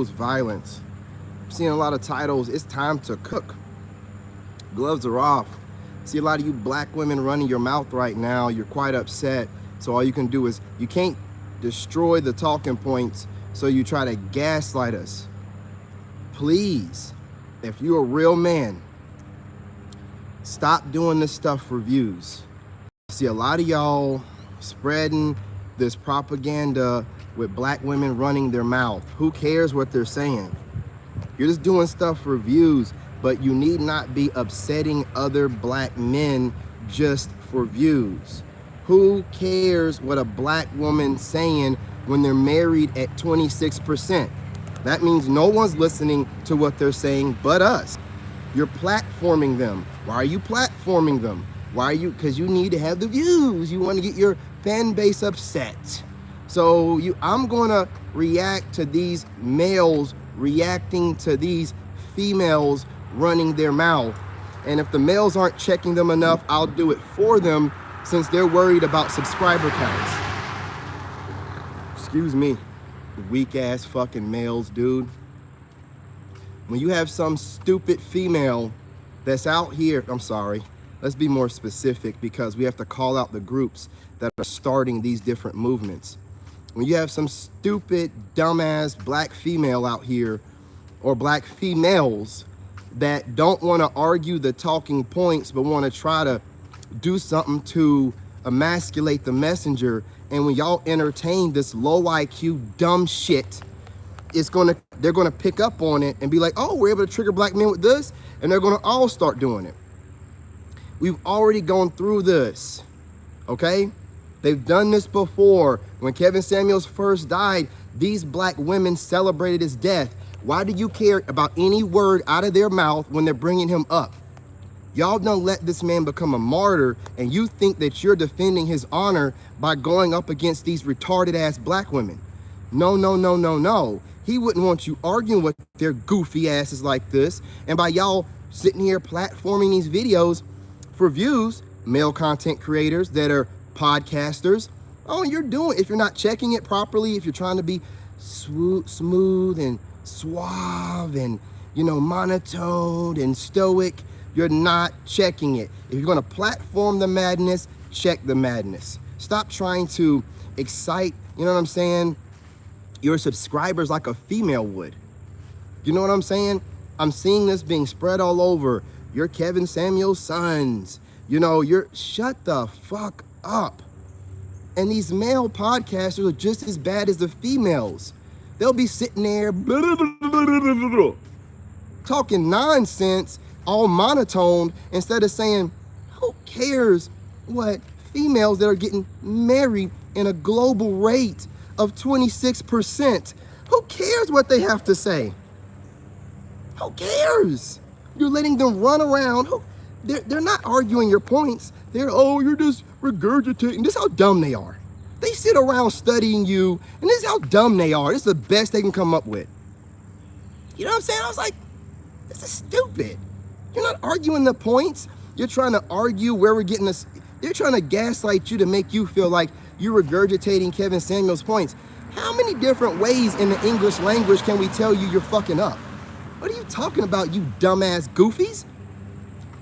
violence. I'm seeing a lot of titles, it's time to cook. Gloves are off. See a lot of you black women running your mouth right now. You're quite upset. So all you can do is, you can't destroy the talking points, so you try to gaslight us. Please, if you're a real man, stop doing this stuff for views. See a lot of y'all spreading this propaganda with black women running their mouth. Who cares what they're saying? You're just doing stuff for views, but you need not be upsetting other black men just for views. Who cares what a black woman's saying when they're married at 26%? That means no one's listening to what they're saying but us. You're platforming them. Why are you platforming them? Why are you? Because you need to have the views. You want to get your fan base upset. So I'm going to react to these males reacting to these females running their mouth. And if the males aren't checking them enough, I'll do it for them, since they're worried about subscriber counts. Excuse me, weak ass fucking males, dude. When you have some stupid female that's out here, I'm sorry, let's be more specific, because we have to call out the groups that are starting these different movements. When you have some stupid, dumbass black female out here, or black females, that don't want to argue the talking points, but want to try to do something to emasculate the messenger, and when y'all entertain this low IQ, dumb shit, they're gonna pick up on it and be like, oh, we're able to trigger black men with this, and they're gonna all start doing it. We've already gone through this, okay? They've done this before. When Kevin Samuels first died, these black women celebrated his death. Why do you care about any word out of their mouth when they're bringing him up? Y'all don't let this man become a martyr, and you think that you're defending his honor by going up against these retarded ass black women. No, no, no, no, no. He wouldn't want you arguing with their goofy asses like this. And by y'all sitting here platforming these videos for views, male content creators that are podcasters, oh, you're doing, if you're not checking it properly, if you're trying to be smooth and suave and, you know, monotone and stoic, you're not checking it. If you're going to platform the madness, check the madness. Stop trying to excite, you know what I'm saying, your subscribers like a female would. You know what I'm saying? I'm seeing this being spread all over. You're Kevin Samuels' sons. You know, shut the fuck up. And these male podcasters are just as bad as the females. They'll be sitting there talking nonsense, all monotone, instead of saying, who cares what females that are getting married in a global rate of 26%? Who cares what they have to say? Who cares? You're letting them run around. They're not arguing your points. You're just regurgitating. This is how dumb they are. They sit around studying you, and this is how dumb they are. This is the best they can come up with. You know what I'm saying? I was like, this is stupid. You're not arguing the points. You're trying to argue where we're getting this. They're trying to gaslight you to make you feel like you're regurgitating Kevin Samuels' points. How many different ways in the English language can we tell you you're fucking up? What are you talking about, you dumbass goofies?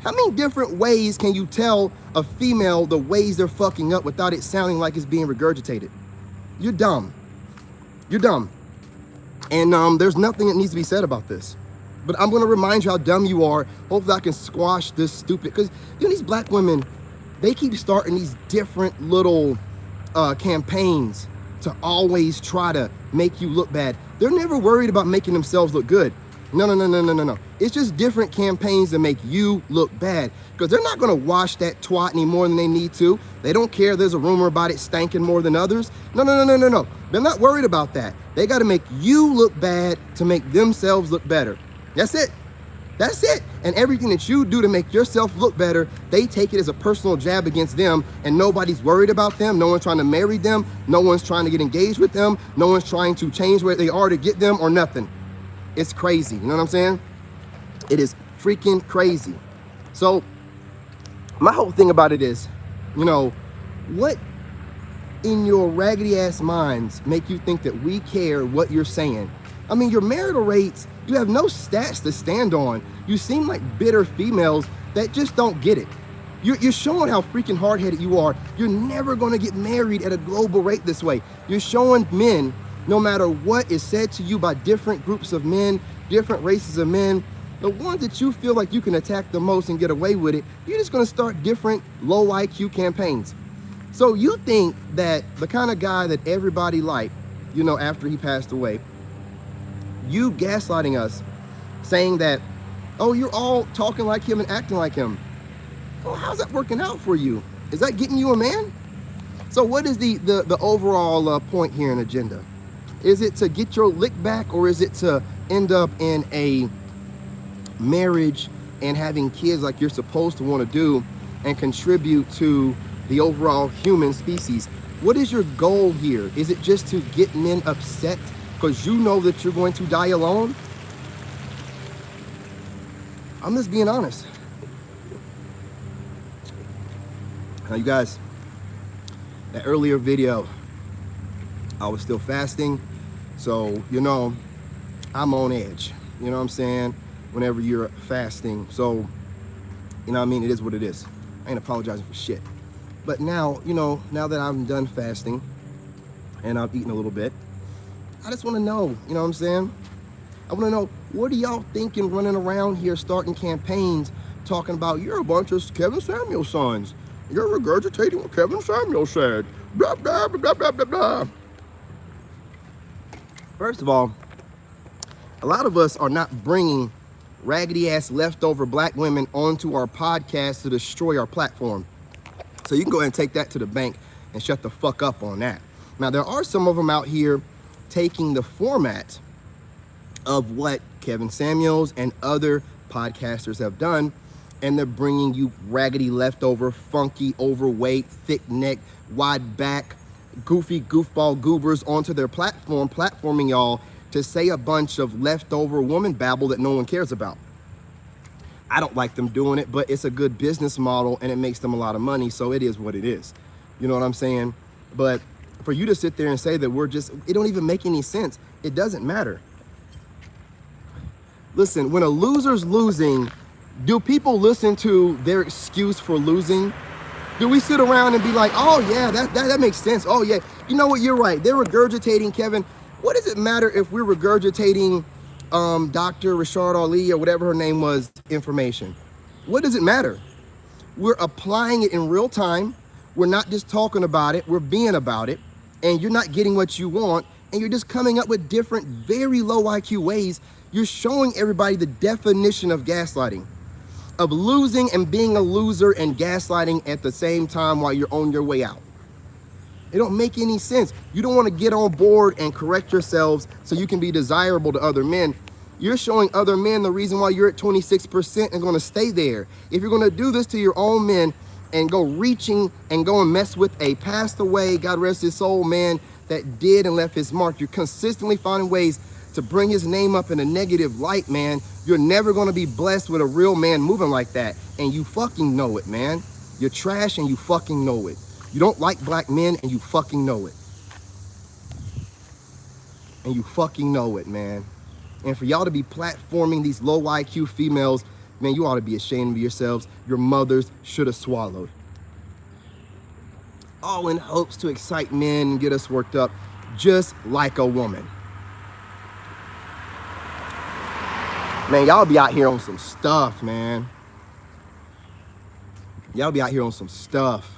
How many different ways can you tell a female the ways they're fucking up without it sounding like it's being regurgitated? You're dumb. You're dumb. And there's nothing that needs to be said about this. But I'm going to remind you how dumb you are. Hopefully I can squash this stupid, because you know, these black women, they keep starting these different little campaigns to always try to make you look bad. They're never worried about making themselves look good. No, no, no, no, no, no, no. It's just different campaigns that make you look bad, because they're not going to wash that twat any more than they need to. They don't care there's a rumor about it stanking more than others. No, no, no, no, no, no. They're not worried about that. They got to make you look bad to make themselves look better. That's it. That's it. And everything that you do to make yourself look better, they take it as a personal jab against them, and nobody's worried about them. No one's trying to marry them. No one's trying to get engaged with them. No one's trying to change where they are to get them, or nothing. It's crazy. You know what I'm saying? It is freaking crazy. So my whole thing about it is, you know, what in your raggedy ass minds make you think that we care what you're saying? I mean, your marital rates, you have no stats to stand on. You seem like bitter females that just don't get it. You're showing how freaking hard-headed you are. You're never gonna get married at a global rate this way. You're showing men, no matter what is said to you by different groups of men, different races of men, the ones that you feel like you can attack the most and get away with it, you're just gonna start different low IQ campaigns. So you think that the kind of guy that everybody liked, you know, after he passed away, you gaslighting us, saying that, oh, you're all talking like him and acting like him. Well, how's that working out for you? Is that getting you a man? So what is the overall point here and agenda? Is it to get your lick back, or is it to end up in a marriage and having kids like you're supposed to want to do and contribute to the overall human species? What is your goal here? Is it just to get men upset because you know that you're going to die alone? I'm just being honest. Now, you guys, that earlier video, I was still fasting. So, you know, I'm on edge. You know what I'm saying? Whenever you're fasting. So, you know what I mean? It is what it is. I ain't apologizing for shit. But now, you know, now that I'm done fasting and I've eaten a little bit, I just want to know, you know what I'm saying? I want to know, what are y'all thinking running around here starting campaigns talking about you're a bunch of Kevin Samuel sons. You're regurgitating what Kevin Samuel said. Blah, blah, blah, blah, blah, blah. First of all, a lot of us are not bringing raggedy ass leftover black women onto our podcast to destroy our platform. So you can go ahead and take that to the bank and shut the fuck up on that. Now, there are some of them out here taking the format of what Kevin Samuels and other podcasters have done, and they're bringing you raggedy, leftover, funky, overweight, thick neck, wide back, goofy goofball goobers onto their platform, platforming y'all to say a bunch of leftover woman babble that no one cares about. I don't like them doing it, but it's a good business model and it makes them a lot of money, so it is what it is. You know what I'm saying? But for you to sit there and say that we're just, it don't even make any sense. It doesn't matter. Listen, when a loser's losing, do people listen to their excuse for losing? Do we sit around and be like, oh yeah, that makes sense. Oh yeah, you know what, you're right. They're regurgitating Kevin. What does it matter if we're regurgitating Dr. Rashard Ali or whatever her name was information? What does it matter? We're applying it in real time. We're not just talking about it, we're being about it, and you're not getting what you want, and you're just coming up with different, very low IQ ways. You're showing everybody the definition of gaslighting, of losing and being a loser and gaslighting at the same time while you're on your way out. It don't make any sense. You don't want to get on board and correct yourselves so you can be desirable to other men. You're showing other men the reason why you're at 26% and going to stay there. If you're going to do this to your own men and go reaching and go and mess with a passed away, God rest his soul, man that did and left his mark, you're consistently finding ways to bring his name up in a negative light, man. You're never going to be blessed with a real man moving like that. And you fucking know it, man. You're trash and you fucking know it. You don't like black men and you fucking know it. And you fucking know it, man. And for y'all to be platforming these low IQ females, man, you ought to be ashamed of yourselves. Your mothers should have swallowed. All in hopes to excite men and get us worked up, just like a woman. Man, y'all be out here on some stuff, man. Y'all be out here on some stuff.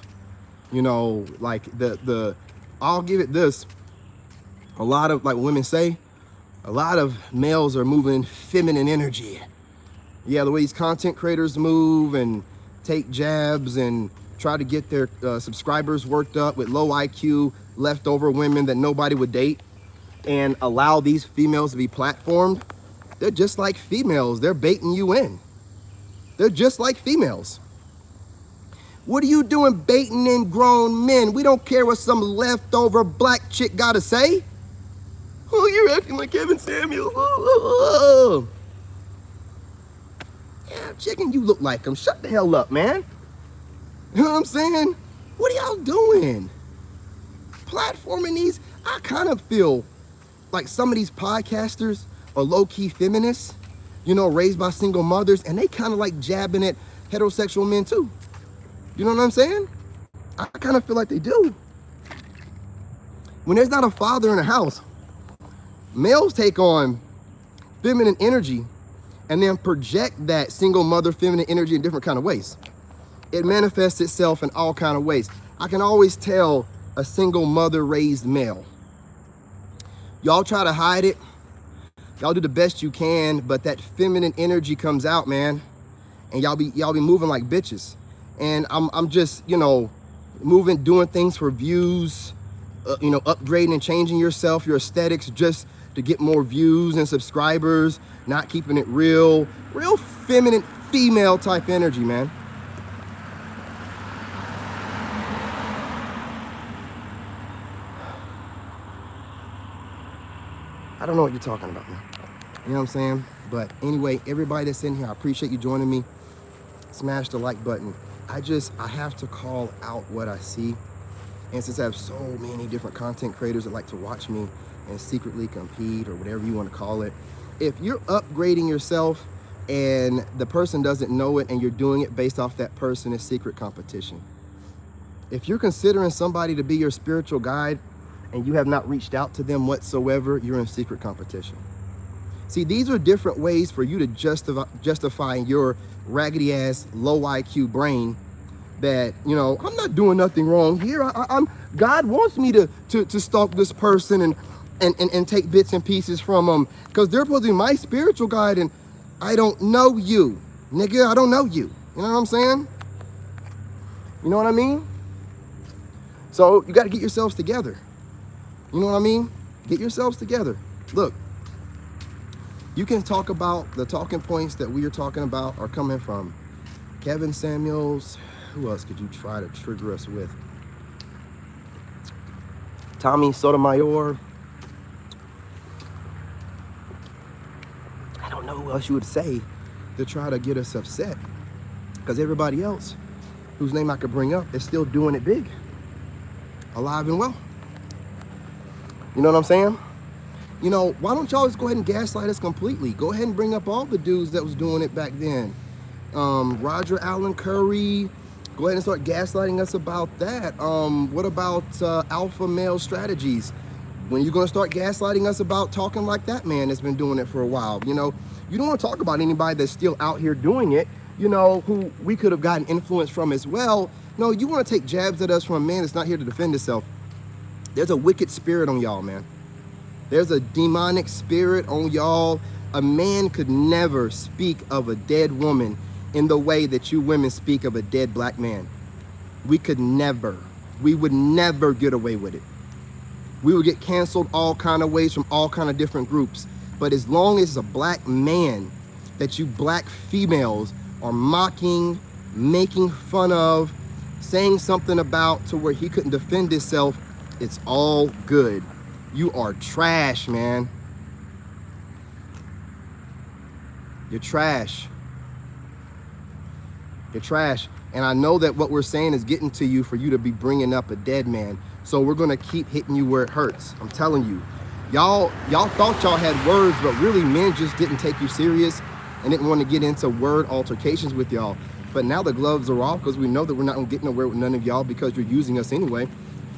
You know, like I'll give it this. A lot of, like women say, a lot of males are moving feminine energy. Yeah, the way these content creators move and take jabs and try to get their subscribers worked up with low IQ, leftover women that nobody would date and allow these females to be platformed. They're just like females. They're baiting you in. They're just like females. What are you doing baiting in grown men? We don't care what some leftover black chick gotta say. Oh, you're acting like Kevin Samuel. Oh. Yeah, chicken, you look like him. Shut the hell up, man. You know what I'm saying? What are y'all doing? Platforming these, I kind of feel like some of these podcasters are low-key feminists, you know, raised by single mothers, and they kind of like jabbing at heterosexual men too. You know what I'm saying? I kind of feel like they do. When there's not a father in the house, males take on feminine energy and then project that single mother feminine energy in different kind of ways. It manifests itself in all kind of ways. I can always tell a single mother raised male. Y'all try to hide it. Y'all do the best you can, but that feminine energy comes out, man. And y'all be moving like bitches. And I'm just, you know, moving, doing things for views, you know, upgrading and changing yourself, your aesthetics, just to get more views and subscribers, not keeping it real feminine, female type energy, man. I don't know what you're talking about, man. You know what I'm saying? But anyway, everybody that's in here, I appreciate you joining me. Smash the like button. I have to call out what I see. And since I have so many different content creators that like to watch me and secretly compete or whatever you want to call it, if you're upgrading yourself and the person doesn't know it and you're doing it based off that person, it's secret competition. If you're considering somebody to be your spiritual guide and you have not reached out to them whatsoever, you're in secret competition. See, these are different ways for you to justify your raggedy ass, low IQ brain that, you know, I'm not doing nothing wrong here. God wants me to stalk this person and take bits and pieces from them because they're supposed to be my spiritual guide and I don't know you, nigga. I don't know you. You know what I'm saying? You know what I mean? So you got to get yourselves together. You know what I mean? Get yourselves together. Look, you can talk about the talking points that we are talking about are coming from Kevin Samuels. Who else could you try to trigger us with? Tommy Sotomayor. I don't know who else you would say to try to get us upset, because everybody else whose name I could bring up is still doing it big, alive and well. You know what I'm saying? You know, why don't y'all just go ahead and gaslight us completely? Go ahead and bring up all the dudes that was doing it back then. Roger Allen Curry, go ahead and start gaslighting us about that. What about alpha male strategies? When you gonna start gaslighting us about talking like that man that's been doing it for a while? You know, you don't want to talk about anybody that's still out here doing it, you know, who we could have gotten influence from as well. No, you want to take jabs at us from a man that's not here to defend himself. There's a wicked spirit on y'all, man. There's a demonic spirit on y'all. A man could never speak of a dead woman in the way that you women speak of a dead black man. We would never get away with it. We would get canceled all kind of ways from all kind of different groups. But as long as it's a black man that you black females are mocking, making fun of, saying something about to where he couldn't defend himself, it's all good. You are trash, man. You're trash. You're trash. And I know that what we're saying is getting to you for you to be bringing up a dead man. So we're going to keep hitting you where it hurts. I'm telling you. Y'all thought y'all had words, but really men just didn't take you serious and didn't want to get into word altercations with y'all. But now the gloves are off because we know that we're not going to get nowhere with none of y'all because you're using us anyway.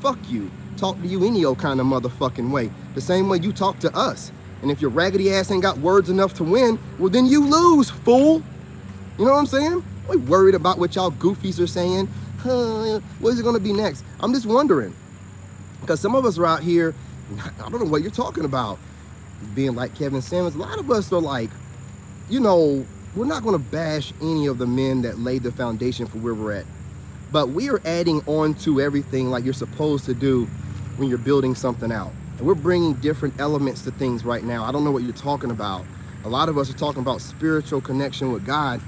Fuck you. Talk to you any old kind of motherfucking way. The same way you talk to us. And if your raggedy ass ain't got words enough to win, well then you lose, fool. You know what I'm saying? We worried about what y'all goofies are saying. What is it gonna be next? I'm just wondering. Because some of us are out here, I don't know what you're talking about. Being like Kevin Samuels. A lot of us are like, you know, we're not gonna bash any of the men that laid the foundation for where we're at. But we are adding on to everything like you're supposed to do when you're building something out. And we're bringing different elements to things right now. I don't know what you're talking about. A lot of us are talking about spiritual connection with God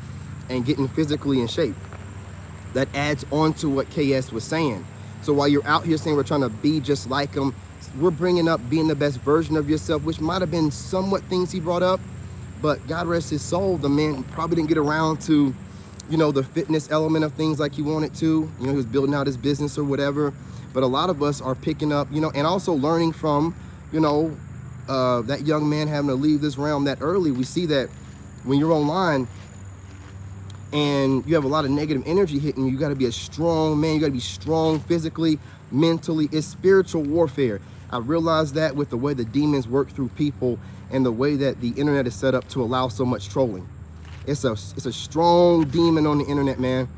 and getting physically in shape. That adds on to what KS was saying. So while you're out here saying we're trying to be just like him, we're bringing up being the best version of yourself, which might have been somewhat things he brought up, but God rest his soul, the man probably didn't get around to, you know, the fitness element of things like he wanted to. You know, he was building out his business or whatever. But a lot of us are picking up, you know, and also learning from, you know, that young man having to leave this realm that early. We see that when you're online and you have a lot of negative energy hitting you, you got to be a strong man. You got to be strong physically, mentally. It's spiritual warfare. I realized that with the way the demons work through people and the way that the internet is set up to allow so much trolling. It's a strong demon on the internet, man.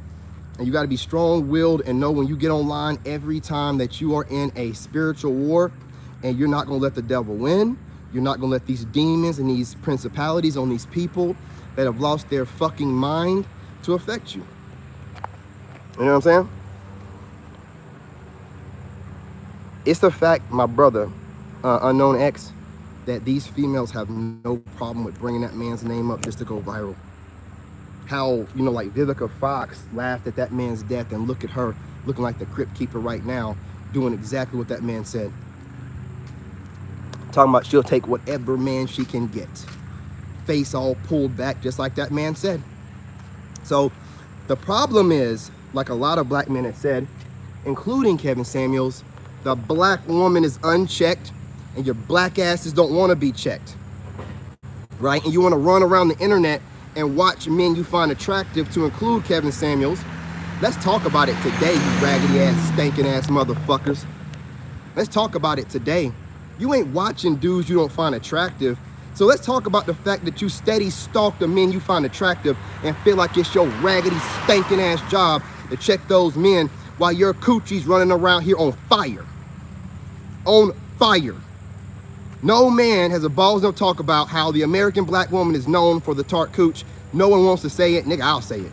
And you got to be strong-willed and know when you get online every time that you are in a spiritual war, and you're not going to let the devil win. You're not going to let these demons and these principalities on these people that have lost their fucking mind to affect you. You know what I'm saying? It's the fact, my brother, Unknown X, that these females have no problem with bringing that man's name up just to go viral. How, you know, like Vivica Fox laughed at that man's death, and look at her looking like the Crypt Keeper right now, doing exactly what that man said. Talking about she'll take whatever man she can get. Face all pulled back, just like that man said. So the problem is, like a lot of black men have said, including Kevin Samuels, the black woman is unchecked, and your black asses don't want to be checked, right? And you want to run around the internet and watch men you find attractive, to include Kevin Samuels. Let's talk about it today, you raggedy ass, stinking ass motherfuckers. Let's talk about it today. You ain't watching dudes you don't find attractive. So let's talk about the fact that you steady stalk the men you find attractive and feel like it's your raggedy, stinking ass job to check those men while your coochie's running around here on fire. On fire. No man has a balls to talk about how the American black woman is known for the tart cooch. No one wants to say it. Nigga, I'll say it.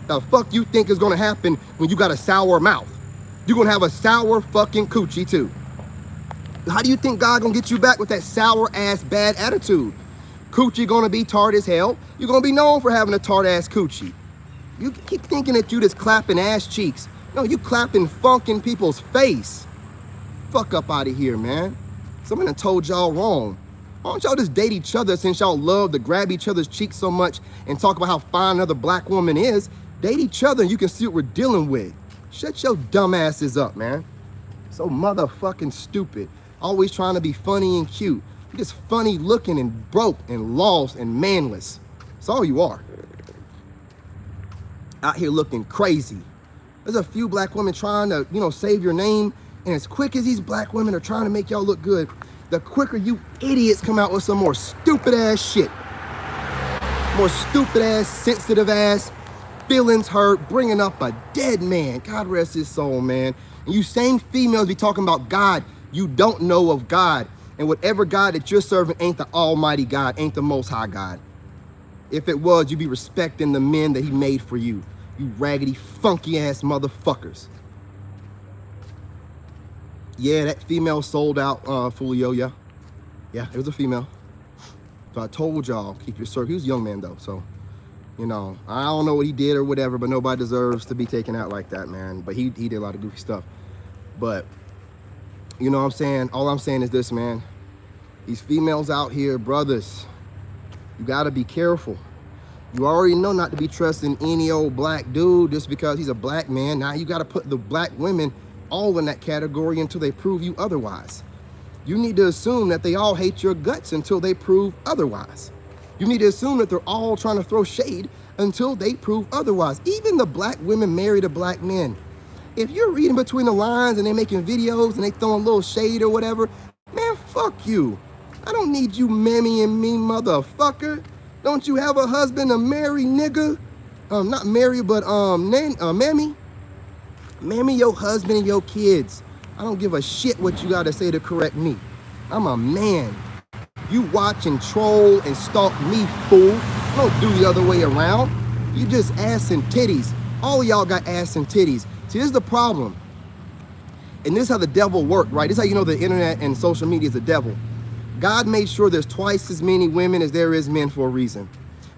The fuck you think is gonna happen when you got a sour mouth? You're gonna have a sour fucking coochie too. How do you think God gonna get you back with that sour ass bad attitude? Coochie gonna be tart as hell. You're gonna be known for having a tart ass coochie. You keep thinking that you just clapping ass cheeks. No, you clapping funk in people's face. Fuck up out of here, man. Someone done told y'all wrong. Why don't y'all just date each other, since y'all love to grab each other's cheeks so much and talk about how fine another black woman is? Date each other and you can see what we're dealing with. Shut your dumb asses up, man. So motherfucking stupid. Always trying to be funny and cute. You're just funny looking and broke and lost and manless. That's all you are. Out here looking crazy. There's a few black women trying to, you know, save your name. And as quick as these black women are trying to make y'all look good, the quicker you idiots come out with some more stupid ass shit. More stupid ass, sensitive ass, feelings hurt, bringing up a dead man. God rest his soul, man. And you same females be talking about God. You don't know of God. And whatever God that you're serving ain't the almighty God, ain't the most high God. If it was, you'd be respecting the men that he made for you. You raggedy, funky ass motherfuckers. Yeah, that female sold out Fulio, yeah. Yeah, it was a female. So I told y'all, keep your circle. He was a young man though, so, you know, I don't know what he did or whatever, but nobody deserves to be taken out like that, man. But he did a lot of goofy stuff. But, you know what I'm saying? All I'm saying is this, man. These females out here, brothers, you gotta be careful. You already know not to be trusting any old black dude just because he's a black man. Now you gotta put the black women all in that category until they prove you otherwise. You need to assume that they all hate your guts until they prove otherwise. You need to assume that they're all trying to throw shade until they prove otherwise. Even the black women married to black men. If you're reading between the lines and they're making videos and they throwing a little shade or whatever, man, fuck you. I don't need you mammying me, motherfucker. Don't you have a husband to marry, nigga? Not marry, but mammy. Mammy your husband and your kids. I don't give a shit what you gotta say to correct me. I'm a man. You watch and troll and stalk me, fool. Don't do the other way around. You just ass and titties. All of y'all got ass and titties. See, this is the problem. And this is how the devil worked, right? This is how you know the internet and social media is the devil. God made sure there's twice as many women as there is men for a reason.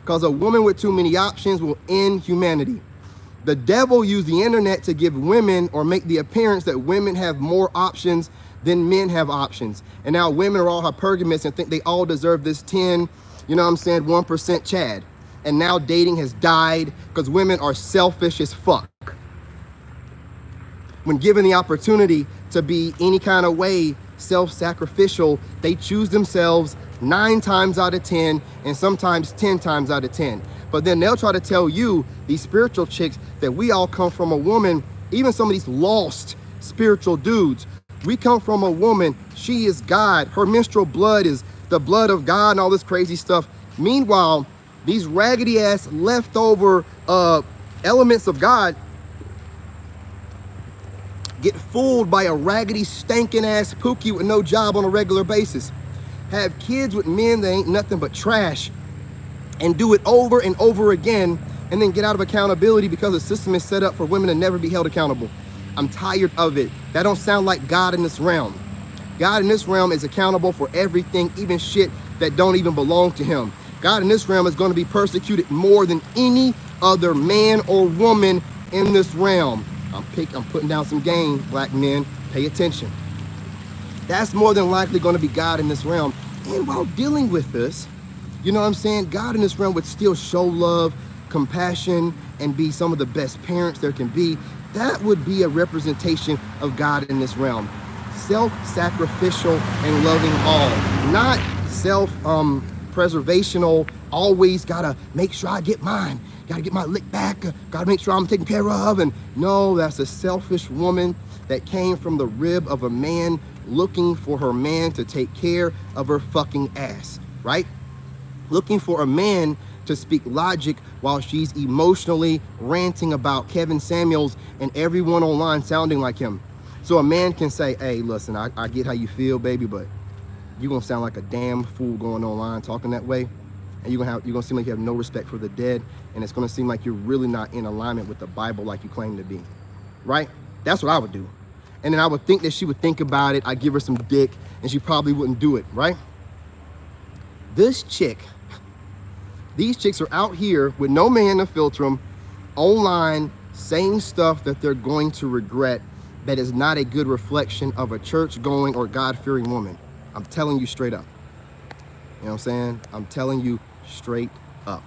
Because a woman with too many options will end humanity. The devil used the internet to give women, or make the appearance that women have more options than men have options. And now women are all hypergamous and think they all deserve this 10, you know what I'm saying, 1% Chad. And now dating has died because women are selfish as fuck. When given the opportunity to be any kind of way self-sacrificial. They choose themselves 9 times out of 10 and sometimes 10 times out of 10. But then they'll try to tell you, these spiritual chicks, that we all come from a woman. Even some of these lost spiritual dudes, we come from a woman. She is God. Her menstrual blood is the blood of God and all this crazy stuff. Meanwhile, these raggedy ass leftover elements of God get fooled by a raggedy, stankin' ass pookie with no job on a regular basis. Have kids with men that ain't nothing but trash and do it over and over again, and then get out of accountability because the system is set up for women to never be held accountable. I'm tired of it. That don't sound like God in this realm. God in this realm is accountable for everything, even shit that don't even belong to him. God in this realm is going to be persecuted more than any other man or woman in this realm. I'm putting down some game, black men. Pay attention. That's more than likely going to be God in this realm. And while dealing with this, you know what I'm saying? God in this realm would still show love, compassion, and be some of the best parents there can be. That would be a representation of God in this realm. Self-sacrificial and loving all. Not self-preservational, always gotta make sure I get mine. Gotta get my lick back. Gotta make sure I'm taken care of. And no, that's a selfish woman that came from the rib of a man looking for her man to take care of her fucking ass, right? Looking for a man to speak logic while she's emotionally ranting about Kevin Samuels and everyone online sounding like him. So a man can say, hey, listen, I get how you feel, baby, but you're gonna sound like a damn fool going online talking that way. And you're gonna seem like you have no respect for the dead, and it's gonna seem like you're really not in alignment with the Bible like you claim to be, right? That's what I would do. And then I would think that she would think about it. I'd give her some dick, and she probably wouldn't do it, right? These chicks are out here with no man to filter them, online, saying stuff that they're going to regret, that is not a good reflection of a church-going or God-fearing woman. I'm telling you straight up. You know what I'm saying? I'm telling you straight up,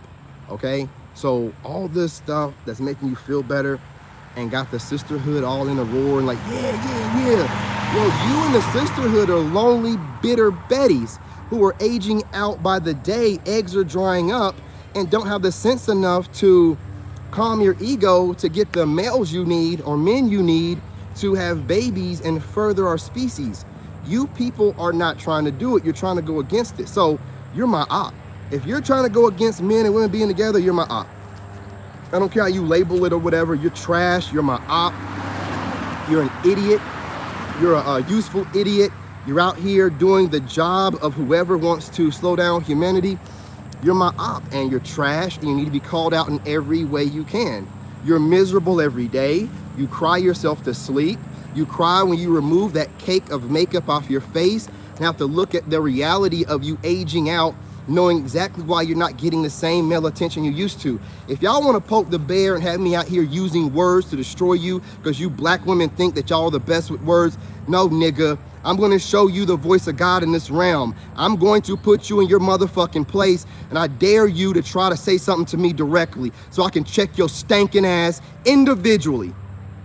okay? So all this stuff that's making you feel better and got the sisterhood all in a roar and like, yeah. Well, you and the sisterhood are lonely, bitter Bettys who are aging out by the day. Eggs are drying up and don't have the sense enough to calm your ego to get the males you need or men you need to have babies and further our species. You people are not trying to do it. You're trying to go against it. So you're my op. If you're trying to go against men and women being together, you're my op. I don't care how you label it or whatever. You're trash. You're my op. You're an idiot. You're a useful idiot. You're out here doing the job of whoever wants to slow down humanity. You're my op, and you're trash, and you need to be called out in every way you can. You're miserable every day. You cry yourself to sleep. You cry when you remove that cake of makeup off your face and have to look at the reality of you aging out, knowing exactly why you're not getting the same male attention you used to. If y'all want to poke the bear and have me out here using words to destroy you because you black women think that y'all are the best with words, no, nigga. I'm going to show you the voice of God in this realm. I'm going to put you in your motherfucking place, and I dare you to try to say something to me directly so I can check your stankin' ass individually.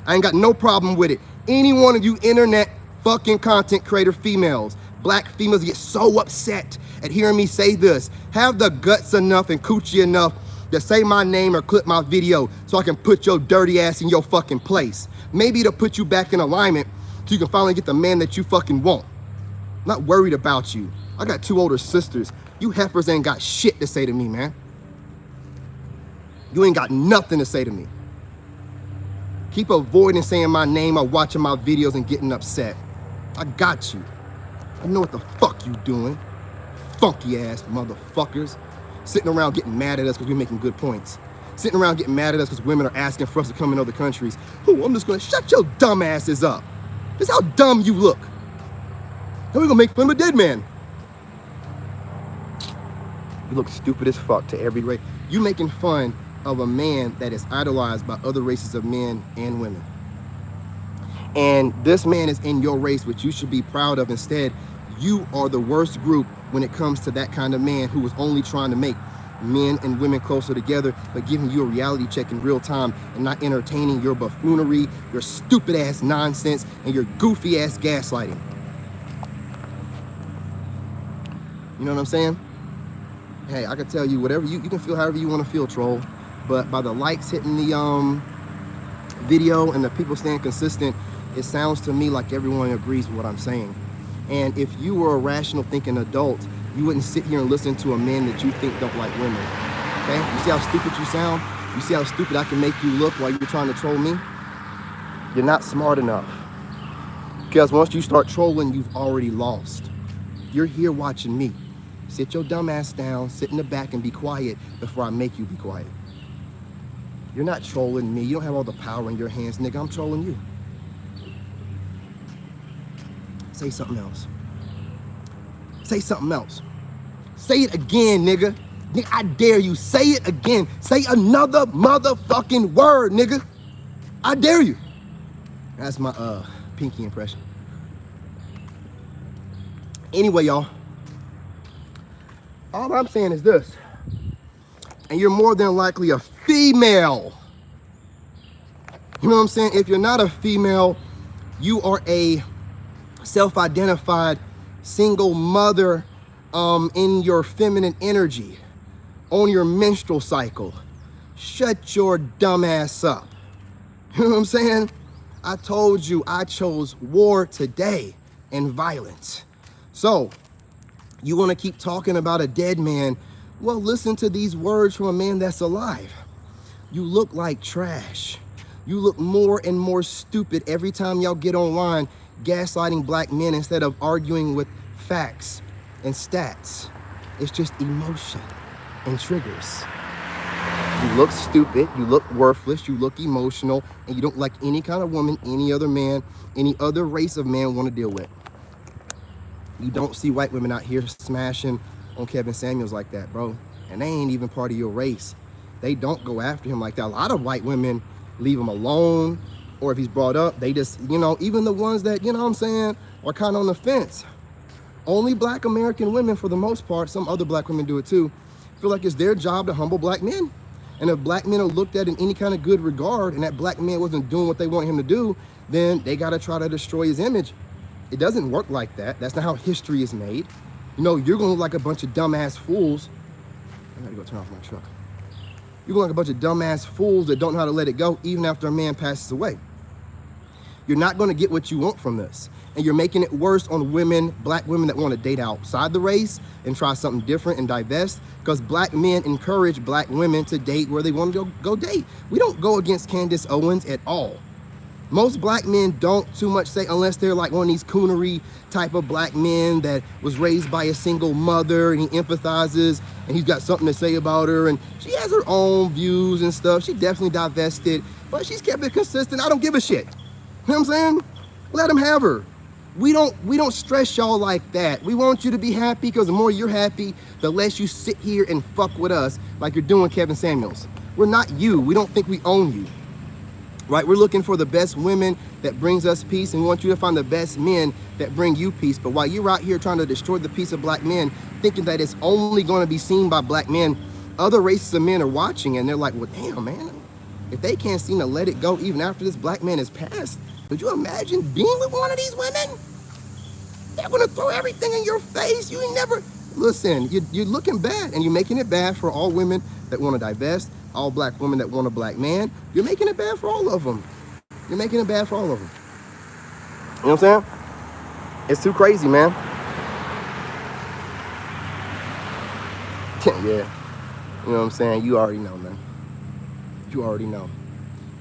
I ain't got no problem with it. Any one of you internet fucking content creator females, black females, get so upset at hearing me say this. Have the guts enough and coochie enough to say my name or clip my video so I can put your dirty ass in your fucking place. Maybe to put you back in alignment so you can finally get the man that you fucking want. I'm not worried about you. I got 2 older sisters. You heifers ain't got shit to say to me, man. You ain't got nothing to say to me. Keep avoiding saying my name or watching my videos and getting upset. I got you. I know what the fuck you doing. Funky ass motherfuckers. Sitting around getting mad at us because we're making good points. Sitting around getting mad at us because women are asking for us to come in other countries. Ooh, I'm just gonna shut your dumb asses up. This is how dumb you look. And we're gonna make fun of a dead man. You look stupid as fuck to every race. You making fun of a man that is idolized by other races of men and women. And this man is in your race, which you should be proud of. Instead, you are the worst group when it comes to that kind of man who is only trying to make men and women closer together, but giving you a reality check in real time and not entertaining your buffoonery, your stupid ass nonsense, and your goofy ass gaslighting. You know what I'm saying? Hey, I can tell you whatever you can feel however you want to feel, troll. But by the likes hitting the video and the people staying consistent, it sounds to me like everyone agrees with what I'm saying. And if you were a rational thinking adult, you wouldn't sit here and listen to a man that you think don't like women. Okay? You see how stupid you sound? You see how stupid I can make you look while you're trying to troll me? You're not smart enough. Because once you start trolling, you've already lost. You're here watching me. Sit your dumb ass down, sit in the back and be quiet before I make you be quiet. You're not trolling me. You don't have all the power in your hands, nigga. I'm trolling you. Say something else. Say something else. Say it again, nigga. Nigga, I dare you. Say it again. Say another motherfucking word, nigga. I dare you. That's my pinky impression. Anyway, y'all. All I'm saying is this. And you're more than likely a female. You know what I'm saying? If you're not a female, you are a self-identified single mother in your feminine energy, on your menstrual cycle. Shut your dumb ass up. You know what I'm saying? I told you I chose war today and violence. So, you want to keep talking about a dead man? Well, listen to these words from a man that's alive. You look like trash. You look more and more stupid every time y'all get online gaslighting black men instead of arguing with facts and stats. It's just emotion and triggers. You look stupid, you look worthless, you look emotional, and you don't like any kind of woman, any other man, any other race of man want to deal with. You don't see white women out here smashing on Kevin Samuels like that, bro. And they ain't even part of your race. They don't go after him like that. A lot of white women leave him alone, or if he's brought up, they just, you know, even the ones that, you know what I'm saying, are kind of on the fence. Only black American women, for the most part, some other black women do it too, feel like it's their job to humble black men. And if black men are looked at in any kind of good regard and that black man wasn't doing what they want him to do, then they got to try to destroy his image. It doesn't work like that. That's not how history is made. You know, you're going to look like a bunch of dumbass fools. I got to go turn off my truck. You're going to look like a bunch of dumbass fools that don't know how to let it go even after a man passes away. You're not going to get what you want from this. And you're making it worse on women, black women that want to date outside the race and try something different and divest, because black men encourage black women to date where they want to go date. We don't go against Candace Owens at all. Most black men don't too much say, unless they're like one of these coonery type of black men that was raised by a single mother and he empathizes and he's got something to say about her and she has her own views and stuff. She definitely divested, but she's kept it consistent. I don't give a shit. You know what I'm saying? Let them have her. We don't stress y'all like that. We want you to be happy, because the more you're happy, the less you sit here and fuck with us like you're doing Kevin Samuels. We're not you. We don't think we own you. Right? We're looking for the best women that brings us peace, and we want you to find the best men that bring you peace. But while you're out here trying to destroy the peace of black men, thinking that it's only going to be seen by black men, other races of men are watching and they're like, well, damn, man, if they can't seem to let it go even after this black man has passed, could you imagine being with one of these women? They're going to throw everything in your face. You ain't never... Listen, you're looking bad, and you're making it bad for all women that want to divest, all black women that want a black man. You're making it bad for all of them. You're making it bad for all of them. You know what I'm saying? It's too crazy, man. Yeah. You know what I'm saying? You already know, man. You already know.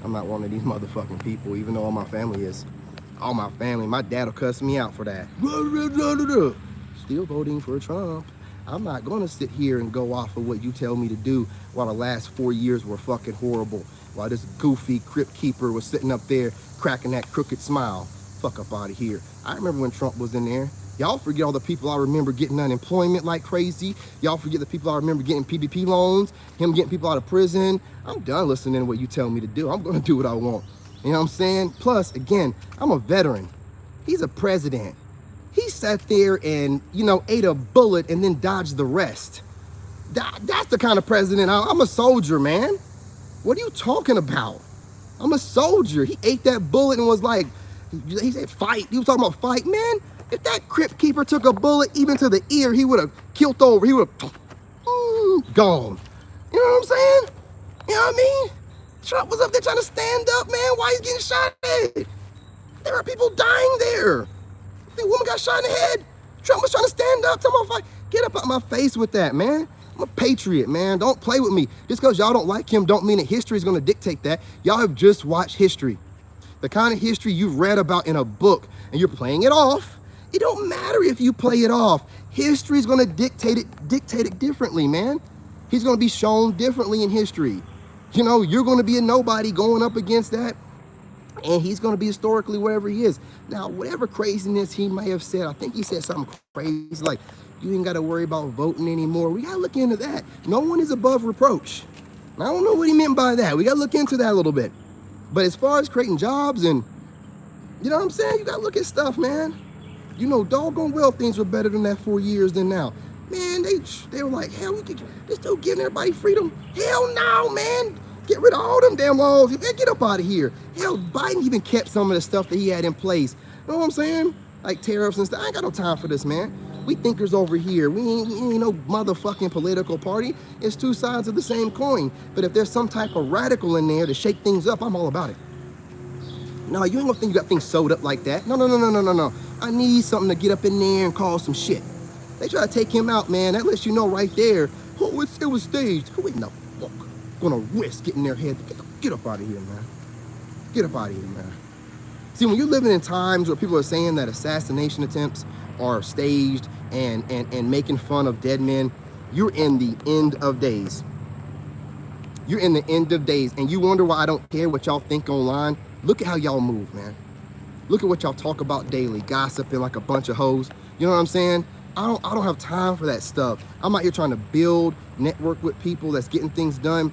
I'm not one of these motherfucking people, even though all my family is. All my family. My dad will cuss me out for that. Still voting for Trump. I'm not going to sit here and go off of what you tell me to do while the last 4 years were fucking horrible. While this goofy crypt keeper was sitting up there cracking that crooked smile. Fuck up out of here. I remember when Trump was in there. Y'all forget all the people I remember getting unemployment like crazy. Y'all forget the people I remember getting PPP loans, him getting people out of prison. I'm done listening to what you tell me to do. I'm going to do what I want. You know what I'm saying? Plus, again, I'm a veteran. He's a president. He sat there and, you know, ate a bullet and then dodged the rest. That's the kind of president. I'm a soldier, man. What are you talking about? I'm a soldier. He ate that bullet and was like, he said fight. He was talking about fight, man. If that crypt keeper took a bullet even to the ear, he would have killed over. He would have gone. You know what I'm saying? You know what I mean? Trump was up there trying to stand up, man. Why he's getting shot at? There are people dying there. The woman got shot in the head. Trump was trying to stand up. Tell my fight. Get up out my face with that, man. I'm a patriot, man. Don't play with me. Just because y'all don't like him don't mean that history is going to dictate that. Y'all have just watched history. The kind of history you've read about in a book, and you're playing it off. It don't matter if you play it off. History is going to dictate it differently, man. He's going to be shown differently in history. You know, you're going to be a nobody going up against that, and he's going to be historically wherever he is. Now, whatever craziness he may have said, I think he said something crazy like, you ain't got to worry about voting anymore. We got to look into that. No one is above reproach. I don't know what he meant by that. We got to look into that a little bit. But as far as creating jobs and, you know what I'm saying? You got to look at stuff, man. You know, doggone well things were better than that 4 years than now. Man, they were like, hell, we could just still giving everybody freedom. Hell no, man. Get rid of all them damn laws. Get up out of here. Hell, Biden even kept some of the stuff that he had in place. You know what I'm saying? Like tariffs and stuff. I ain't got no time for this, man. We thinkers over here. We ain't no motherfucking political party. It's two sides of the same coin. But if there's some type of radical in there to shake things up, I'm all about it. No, you ain't gonna think you got things sewed up like that. No. I need something to get up in there and cause some shit. They try to take him out, man. That lets you know right there. Oh, it was staged. Who in the fuck gonna risk getting their head? Get up out of here, man. Get up out of here, man. See, when you're living in times where people are saying that assassination attempts are staged and making fun of dead men, you're in the end of days. You're in the end of days, and you wonder why I don't care what y'all think online. Look at how y'all move, man. Look at what y'all talk about daily, gossiping like a bunch of hoes. You know what I'm saying? I don't have time for that stuff. I'm out here trying to build, network with people that's getting things done.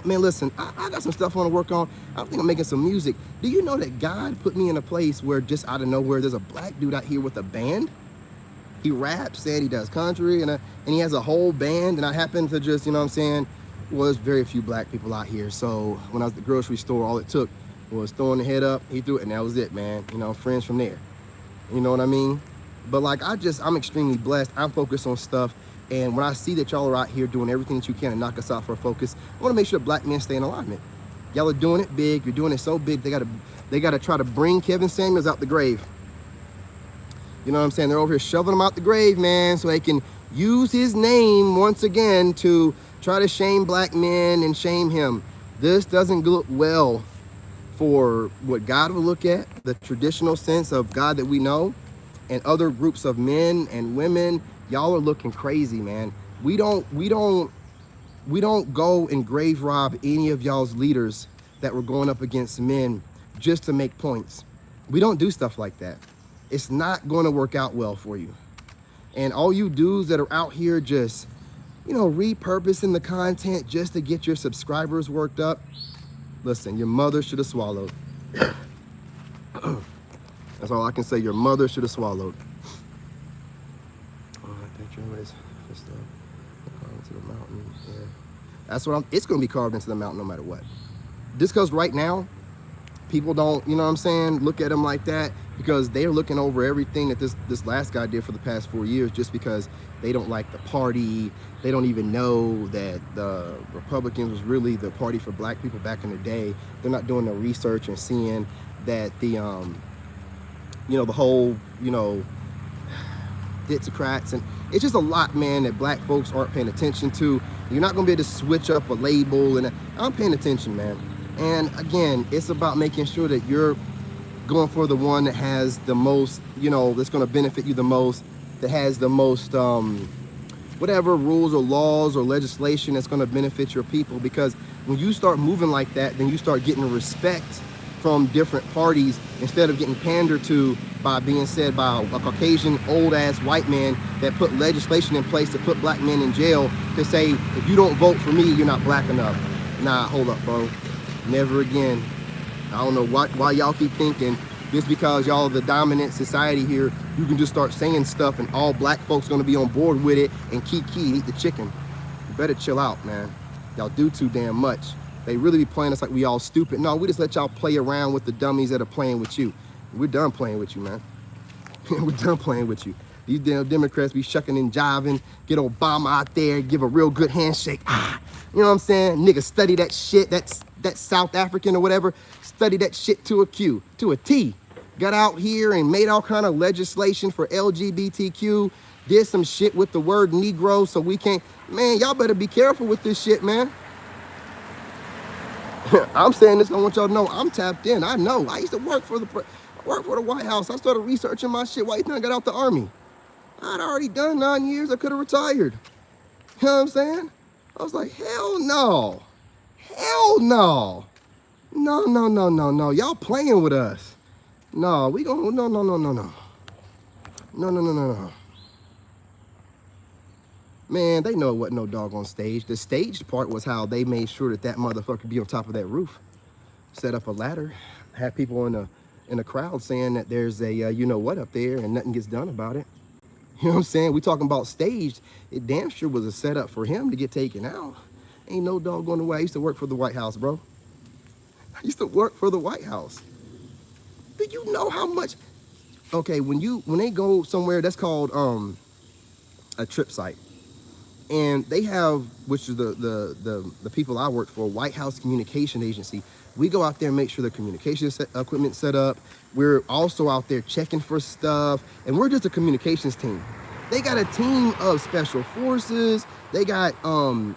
Man, listen, I got some stuff I want to work on. I think I'm making some music. Do you know that God put me in a place where just out of nowhere, there's a black dude out here with a band? He raps and he does country and he has a whole band. And I happen to just, you know what I'm saying, was very few black people out here. So when I was at the grocery store, all it took was throwing the head up. He threw it and that was it, man. You know, friends from there. You know what I mean? But like, I'm extremely blessed. I'm focused on stuff. And when I see that y'all are out here doing everything that you can to knock us out for a focus, I want to make sure that black men stay in alignment. Y'all are doing it big. You're doing it so big. They gotta try to bring Kevin Samuels out the grave. You know what I'm saying? They're over here shoving him out the grave, man, so they can use his name once again to try to shame black men and shame him. This doesn't look well for what God will look at, the traditional sense of God that we know, and other groups of men and women. Y'all are looking crazy, man. We don't go and grave rob any of y'all's leaders that were going up against men just to make points. We don't do stuff like that. It's not going to work out well for you. And all you dudes that are out here just, you know, repurposing the content just to get your subscribers worked up, listen, your mother should have swallowed. That's all I can say. Your mother should have swallowed. That's what it's going to be carved into the mountain no matter what. Just because right now, people don't, you know what I'm saying, look at him like that, because they're looking over everything that this last guy did for the past 4 years just because they don't like the party. They don't even know that the Republicans was really the party for black people back in the day. They're not doing the research and seeing that the, you know, the whole, you know, Dixiecrats, and it's just a lot, man, that black folks aren't paying attention to. You're not going to be able to switch up a label, and I'm paying attention, man. And again, it's about making sure that you're going for the one that has the most, you know, that's going to benefit you the most, that has the most, whatever rules or laws or legislation that's going to benefit your people. Because when you start moving like that, then you start getting respect from different parties instead of getting pandered to by being said by a Caucasian old-ass white man that put legislation in place to put black men in jail to say, if you don't vote for me, you're not black enough. Nah, hold up, bro. Never again. I don't know why y'all keep thinking just because y'all are the dominant society here, you can just start saying stuff and all black folks gonna be on board with it and eat the chicken. You better chill out, man. Y'all do too damn much. They really be playing us like we all stupid. No, we just let y'all play around with the dummies that are playing with you. We're done playing with you, man. We're done playing with you. These damn Democrats be shucking and jiving, get Obama out there, give a real good handshake. You know what I'm saying? Niggas study that shit, that South African or whatever, study that shit to a T. Got out here and made all kind of legislation for LGBTQ, did some shit with the word Negro so we can't, man, y'all better be careful with this shit, man. I'm saying this, I want y'all to know I'm tapped in. I know. I used to work for the White House. I started researching my shit. Why you think I got out the Army? I'd already done 9 years. I could have retired. You know what I'm saying? I was like, hell no. Hell no. No, no, no, no, no. Y'all playing with us. No, we gonna, no, no, no, no, no. No, no, no, no, no. Man, they know it wasn't no dog on stage. The staged part was how they made sure that that motherfucker be on top of that roof. Set up a ladder, have people in the crowd saying that there's a you know what up there and nothing gets done about it. You know what I'm saying? We talking about staged. It damn sure was a setup for him to get taken out. Ain't no dog going away. I used to work for the White House, bro. I used to work for the White House. Do you know how much? Okay, when they go somewhere, that's called a trip site. And they have, which is the people I work for, White House Communication Agency. We go out there and make sure the communication equipment set up. We're also out there checking for stuff, and we're just a communications team. They got a team of special forces. They got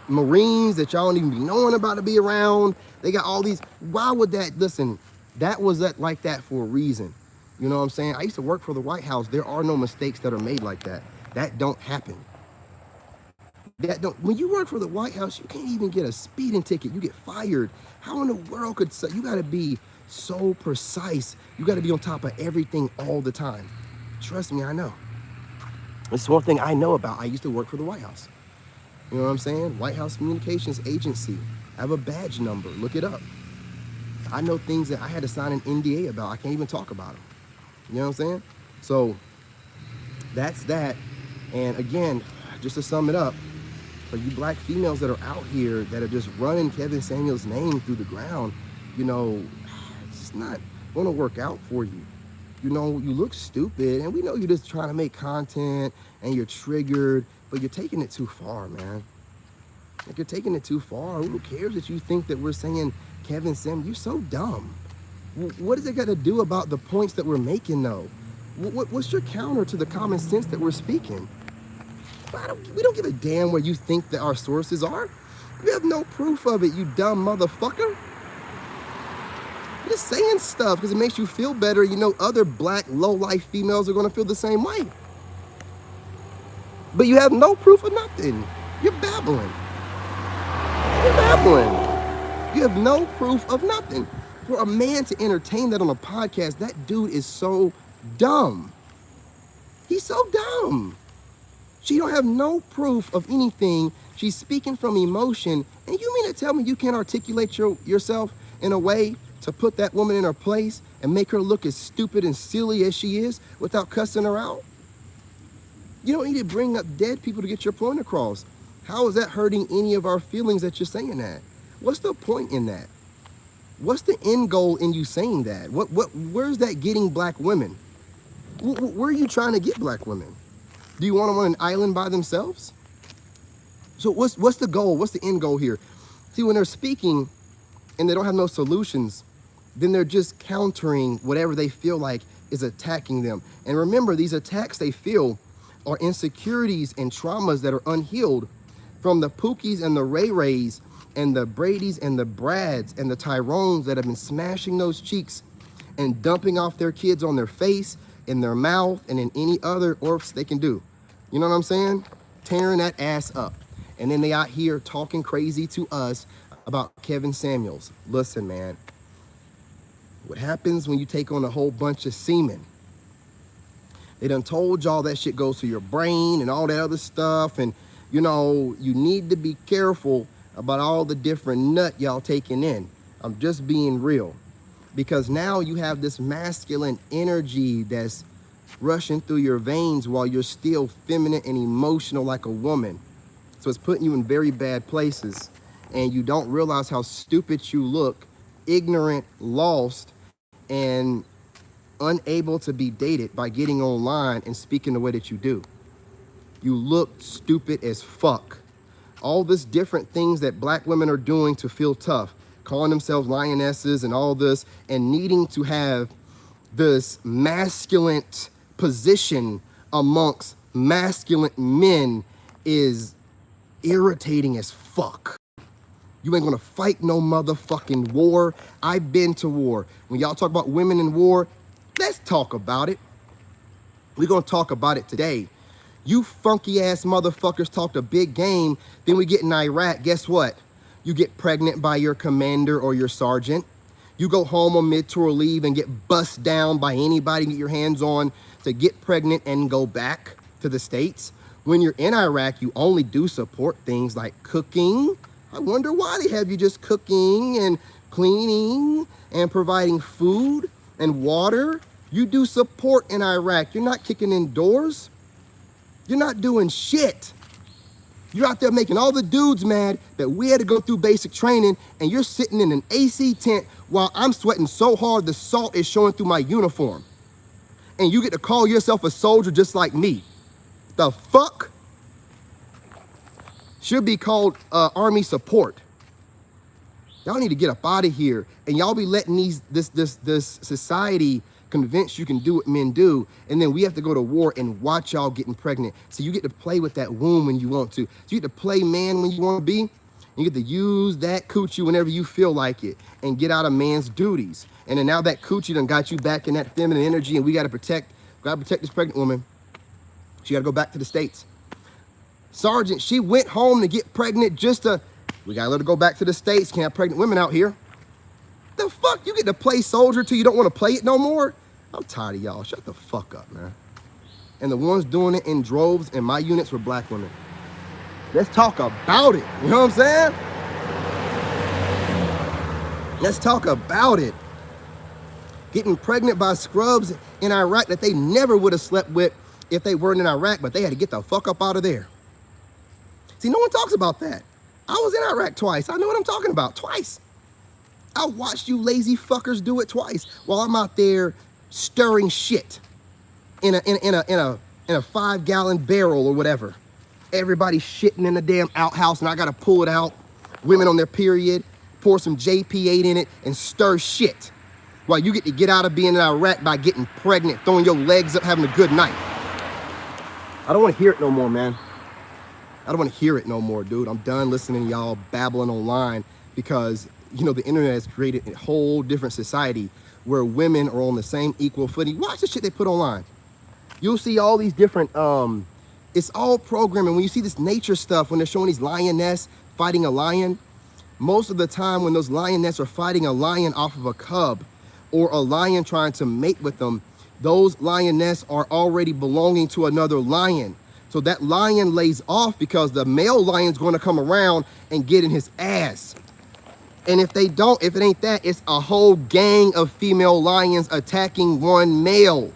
Marines that y'all don't even be knowing about to be around. They got all these. Why would that? Listen, that was like that for a reason. You know what I'm saying? I used to work for the White House. There are no mistakes that are made like that. That don't happen. When you work for the White House, you can't even get a speeding ticket. You get fired. How in the world could you got to be so precise? You got to be on top of everything all the time. Trust me, I know. It's one thing I know about. I used to work for the White House. You know what I'm saying? White House Communications Agency. I have a badge number. Look it up. I know things that I had to sign an NDA about. I can't even talk about them. You know what I'm saying? So that's that. And again, just to sum it up, for you black females that are out here that are just running Kevin Samuels' name through the ground, you know, it's not going to work out for you. You know, you look stupid, and we know you're just trying to make content, and you're triggered, but you're taking it too far, man. Like, you're taking it too far. Who cares that you think that we're saying Kevin Samuels? You're so dumb. What is it got to do about the points that we're making, though? What's your counter to the common sense that we're speaking? We don't give a damn where you think that our sources are. We have no proof of it, you dumb motherfucker. You're just saying stuff because it makes you feel better. You know other black low-life females are going to feel the same way. But you have no proof of nothing. You're babbling. You're babbling. You have no proof of nothing. For a man to entertain that on a podcast, that dude is so dumb. He's so dumb. She don't have no proof of anything. She's speaking from emotion. And you mean to tell me you can't articulate yourself in a way to put that woman in her place and make her look as stupid and silly as she is without cussing her out? You don't need to bring up dead people to get your point across. How is that hurting any of our feelings that you're saying that? What's the point in that? What's the end goal in you saying that? Where's that getting black women? Where are you trying to get black women? Do you want them on an island by themselves? So what's the goal? What's the end goal here? See, when they're speaking and they don't have no solutions, then they're just countering whatever they feel like is attacking them. And remember, these attacks they feel are insecurities and traumas that are unhealed from the Pookies and the Ray Rays and the Bradys and the Brads and the Tyrones that have been smashing those cheeks and dumping off their kids on their face, in their mouth, and in any other orifice they can do. You know what I'm saying? Tearing that ass up. And then they out here talking crazy to us about Kevin Samuels. Listen, man. What happens when you take on a whole bunch of semen? They done told y'all that shit goes to your brain and all that other stuff. And, you know, you need to be careful about all the different nut y'all taking in. I'm just being real. Because now you have this masculine energy that's rushing through your veins while you're still feminine and emotional like a woman. So it's putting you in very bad places. And you don't realize how stupid you look, ignorant, lost, and unable to be dated by getting online and speaking the way that you do. You look stupid as fuck. All this different things that black women are doing to feel tough, calling themselves lionesses and all this, and needing to have this masculine position amongst masculine men is irritating as fuck. You ain't gonna fight no motherfucking war. I've been to war. When y'all talk about women in war, let's talk about it. We're gonna talk about it today. You funky ass motherfuckers talked a big game, then we get in Iraq, guess what? You get pregnant by your commander or your sergeant. You go home on mid-tour leave and get bust down by anybody you get your hands on to get pregnant and go back to the States. When you're in Iraq, you only do support things like cooking. I wonder why they have you just cooking and cleaning and providing food and water. You do support in Iraq. You're not kicking in doors. You're not doing shit. You're out there making all the dudes mad that we had to go through basic training, and you're sitting in an AC tent while I'm sweating so hard the salt is showing through my uniform. And you get to call yourself a soldier just like me. The fuck? Should be called Army support. Y'all need to get up out of here, and y'all be letting this society convince you can do what men do, and then we have to go to war and watch y'all getting pregnant. So you get to play with that womb when you want to. So you get to play man when you want to be. You get to use that coochie whenever you feel like it and get out of man's duties. And then now that coochie done got you back in that feminine energy, and we gotta protect this pregnant woman. She gotta go back to the States. Sergeant, she went home to get pregnant we gotta let her go back to the States. Can't have pregnant women out here. The fuck? You get to play soldier till you don't want to play it no more? I'm tired of y'all. Shut the fuck up, man. And the ones doing it in droves in my units were black women. Let's talk about it. You know what I'm saying? Let's talk about it. Getting pregnant by scrubs in Iraq that they never would have slept with if they weren't in Iraq, but they had to get the fuck up out of there. See, no one talks about that. I was in Iraq twice. I know what I'm talking about, twice. I watched you lazy fuckers do it twice while I'm out there stirring shit in a 5-gallon barrel or whatever. Everybody shitting in the damn outhouse, and I gotta pull it out. Women on their period, pour some JP8 in it and stir shit. While you get to get out of being in Iraq by getting pregnant, throwing your legs up, having a good night. I don't want to hear it no more, man. I don't want to hear it no more, dude. I'm done listening to y'all babbling online because, you know, the internet has created a whole different society where women are on the same equal footing. Watch the shit they put online. You'll see all these different, it's all programming. When you see this nature stuff, when they're showing these lioness fighting a lion, most of the time when those lioness are fighting a lion off of a cub or a lion trying to mate with them, those lioness are already belonging to another lion. So that lion lays off because the male lion's going to come around and get in his ass. And if they don't, if it ain't that, it's a whole gang of female lions attacking one male.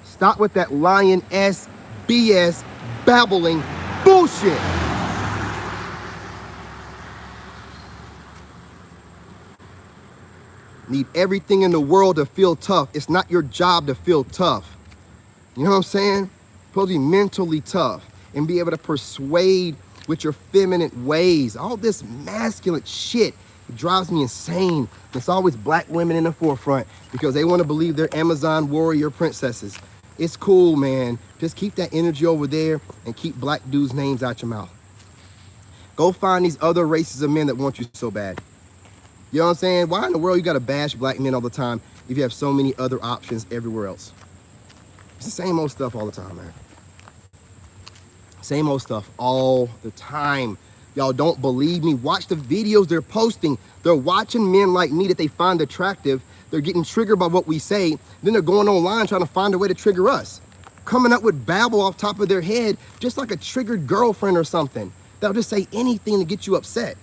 Stop with that lion-ass BS babbling bullshit. Need everything in the world to feel tough. It's not your job to feel tough. You know what I'm saying? Supposed to be mentally tough and be able to persuade with your feminine ways. All this masculine shit, it drives me insane. It's always black women in the forefront because they want to believe they're Amazon warrior princesses. It's cool, man. Just keep that energy over there and keep black dudes' names out your mouth. Go find these other races of men that want you so bad. You know what I'm saying? Why in the world you gotta bash black men all the time if you have so many other options everywhere else? It's the same old stuff all the time, man. Same old stuff all the time. Y'all don't believe me? Watch the videos they're posting. They're watching men like me that they find attractive. They're getting triggered by what we say. Then they're going online trying to find a way to trigger us. Coming up with babble off top of their head, just like a triggered girlfriend or something. They'll just say anything to get you upset.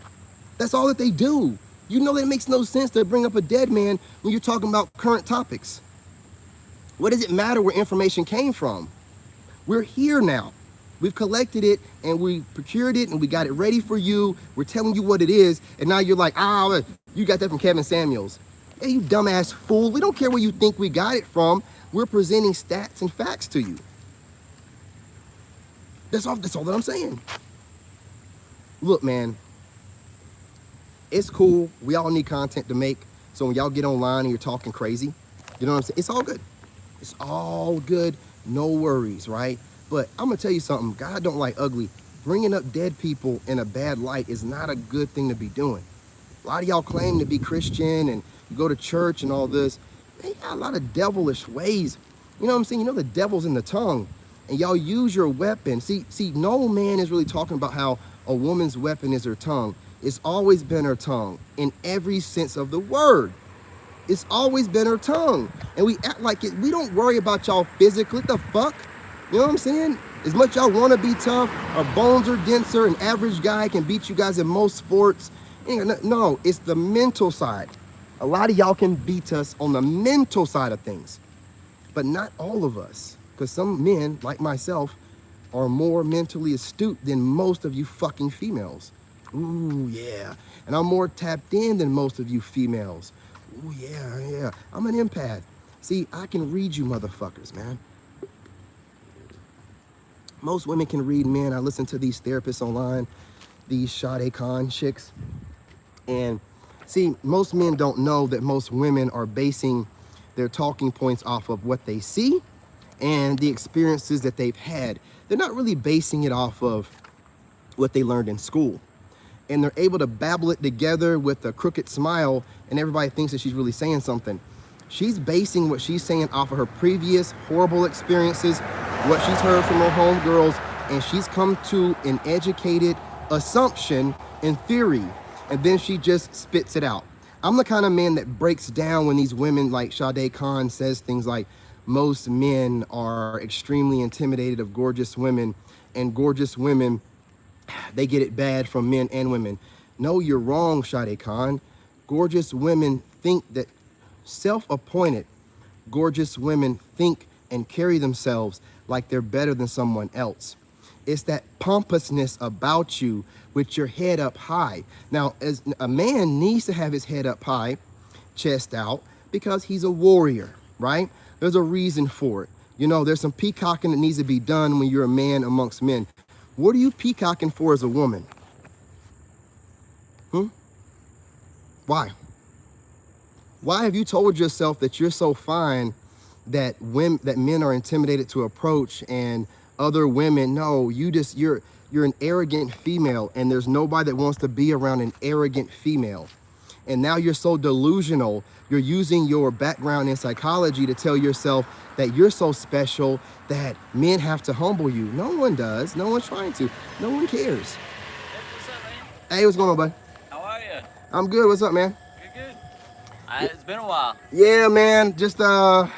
That's all that they do. You know that it makes no sense to bring up a dead man when you're talking about current topics. What does it matter where information came from? We're here now. We've collected it and we procured it and we got it ready for you. We're telling you what it is. And now you're like, you got that from Kevin Samuels. Hey, you dumbass fool. We don't care where you think we got it from. We're presenting stats and facts to you. That's all that I'm saying. Look, man, it's cool. We all need content to make. So when y'all get online and you're talking crazy, you know what I'm saying? It's all good. It's all good. No worries, right? But I'm going to tell you something. God don't like ugly. Bringing up dead people in a bad light is not a good thing to be doing. A lot of y'all claim to be Christian and you go to church and all this. They got a lot of devilish ways. You know what I'm saying? You know the devil's in the tongue. And y'all use your weapon. See, no man is really talking about how a woman's weapon is her tongue. It's always been her tongue in every sense of the word. It's always been her tongue. And we act like it. We don't worry about y'all physically. What the fuck? You know what I'm saying? As much y'all want to be tough, our bones are denser, an average guy can beat you guys in most sports. No, it's the mental side. A lot of y'all can beat us on the mental side of things, but not all of us. Because some men, like myself, are more mentally astute than most of you fucking females. Ooh, yeah. And I'm more tapped in than most of you females. Ooh, yeah. I'm an empath. See, I can read you motherfuckers, man. Most women can read men. I listen to these therapists online, these Sade Khan chicks. And see, most men don't know that most women are basing their talking points off of what they see and the experiences that they've had. They're not really basing it off of what they learned in school. And they're able to babble it together with a crooked smile and everybody thinks that she's really saying something. She's basing what she's saying off of her previous horrible experiences, what she's heard from her homegirls, and she's come to an educated assumption and theory, and then she just spits it out. I'm the kind of man that breaks down when these women like Sade Khan says things like, most men are extremely intimidated of gorgeous women, and gorgeous women, they get it bad from men and women. No, you're wrong, Sade Khan. Gorgeous women think that, self-appointed gorgeous women think and carry themselves like they're better than someone else. It's that pompousness about you with your head up high. Now, as a man needs to have his head up high, chest out, because he's a warrior, right? There's a reason for it. You know, there's some peacocking that needs to be done when you're a man amongst men. What are you peacocking for as a woman? Why? Why have you told yourself that you're so fine that men are intimidated to approach, and other women, no, you're an arrogant female, and there's nobody that wants to be around an arrogant female. And now you're so delusional, you're using your background in psychology to tell yourself that you're so special that men have to humble you. No one does. No one's trying to. No one cares. What's up, man? Hey, what's going on, bud? How are you? I'm good. What's up, man? Good. It's been a while. Yeah, man. Just trying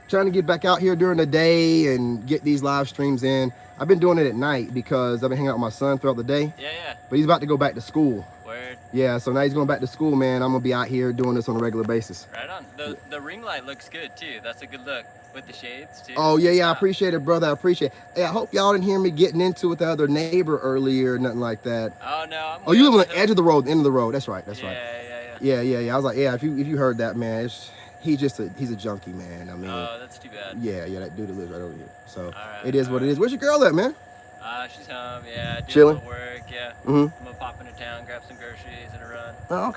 to get back out here during the day and get these live streams in. I've been doing it at night because I've been hanging out with my son throughout the day. Yeah. But he's about to go back to school. Word. Yeah, so now he's going back to school, man. I'm going to be out here doing this on a regular basis. Right on. The ring light looks good, too. That's a good look. With the shades, too. Oh, yeah. I appreciate it, brother. I appreciate it. Hey, I hope y'all didn't hear me getting into it with the other neighbor earlier or nothing like that. Oh, no. Oh, you live on the edge of the road, end of the road. That's right. That's right. Yeah. Yeah. I was like, yeah, if you heard that, man, he's a junkie, man. I mean. Oh, that's too bad. Yeah, that dude that lives right over here. So right, it is what it is. Where's your girl at, man? She's home, yeah. Chilling? Work, yeah. Mm-hmm. I'm gonna pop into town, grab some groceries and a run. Oh,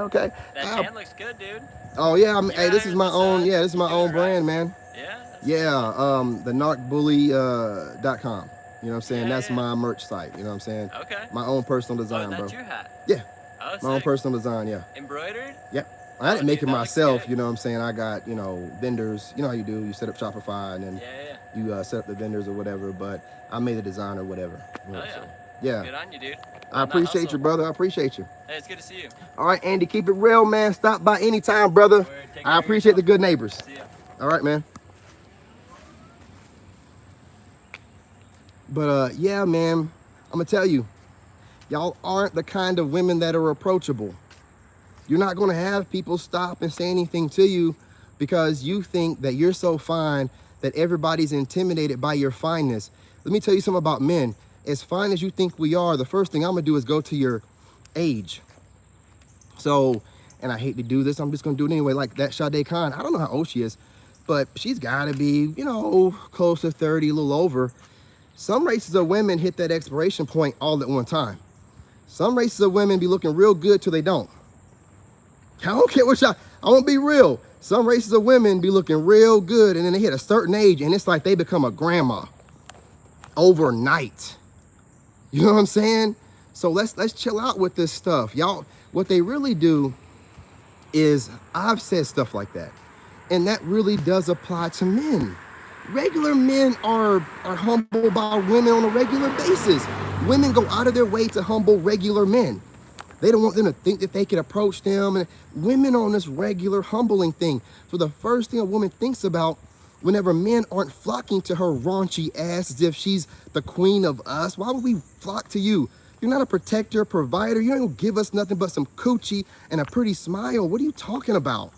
okay. That tan looks good, dude. Oh yeah, hey, this is my own. Yeah, this is my own brand, man. Yeah. The narcbully.com. You know what I'm saying? That's yeah. my merch site. You know what I'm saying? Okay. My own personal design, that's bro. your hat? Yeah. Oh, my own sick. personal design, yeah. Embroidered? Yep. I didn't make it that myself, looks good. you know what I'm saying? I got, vendors. You know how you do. You set up Shopify and then you set up the vendors or whatever, but I made the design or whatever. Oh, yeah. So, yeah. Good on you, dude. I appreciate you, brother. I appreciate you. Hey, it's good to see you. All right, Andy, keep it real, man. Stop by anytime, brother. I appreciate the good neighbors. See ya. All right, man. But, yeah, man, I'm going to tell you, y'all aren't the kind of women that are approachable. You're not going to have people stop and say anything to you because you think that you're so fine that everybody's intimidated by your fineness. Let me tell you something about men. As fine as you think we are, the first thing I'm going to do is go to your age. So, and I hate to do this, I'm just going to do it anyway. Like that Sade Khan, I don't know how old she is, but she's gotta be, you know, close to 30, a little over. Some races of women hit that expiration point all at one time. Some races of women be looking real good till they don't. I don't care what y'all, I won't be real. Some races of women be looking real good and then they hit a certain age and it's like they become a grandma overnight. You know what I'm saying? So let's chill out with this stuff. Y'all, what they really do is, I've said stuff like that, and that really does apply to men. Regular men are humbled by women on a regular basis. Women go out of their way to humble regular men. They don't want them to think that they can approach them. And women on this regular humbling thing. So the first thing a woman thinks about whenever men aren't flocking to her raunchy ass as if she's the queen of us, why would we flock to you? You're not a protector, provider. You don't even give us nothing but some coochie and a pretty smile. What are you talking about?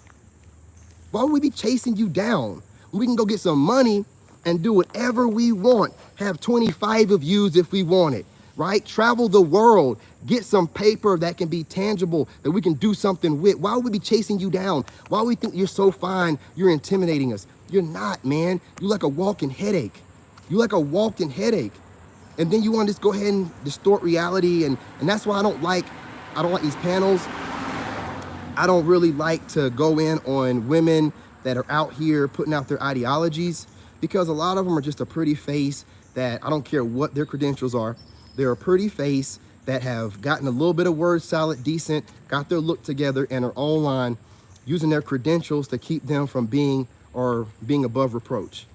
Why would we be chasing you down? We can go get some money and do whatever we want. Have 25 of yous if we want it, right? Travel the world, get some paper that can be tangible, that we can do something with. Why would we be chasing you down? Why would we think you're so fine, you're intimidating us? You're not, man. You're like a walking headache. You're like a walking headache. And then you want to just go ahead and distort reality. And that's why I don't like these panels. I don't really like to go in on women that are out here putting out their ideologies, because a lot of them are just a pretty face that I don't care what their credentials are. They're a pretty face that have gotten a little bit of word salad decent, got their look together and are online using their credentials to keep them from being above reproach.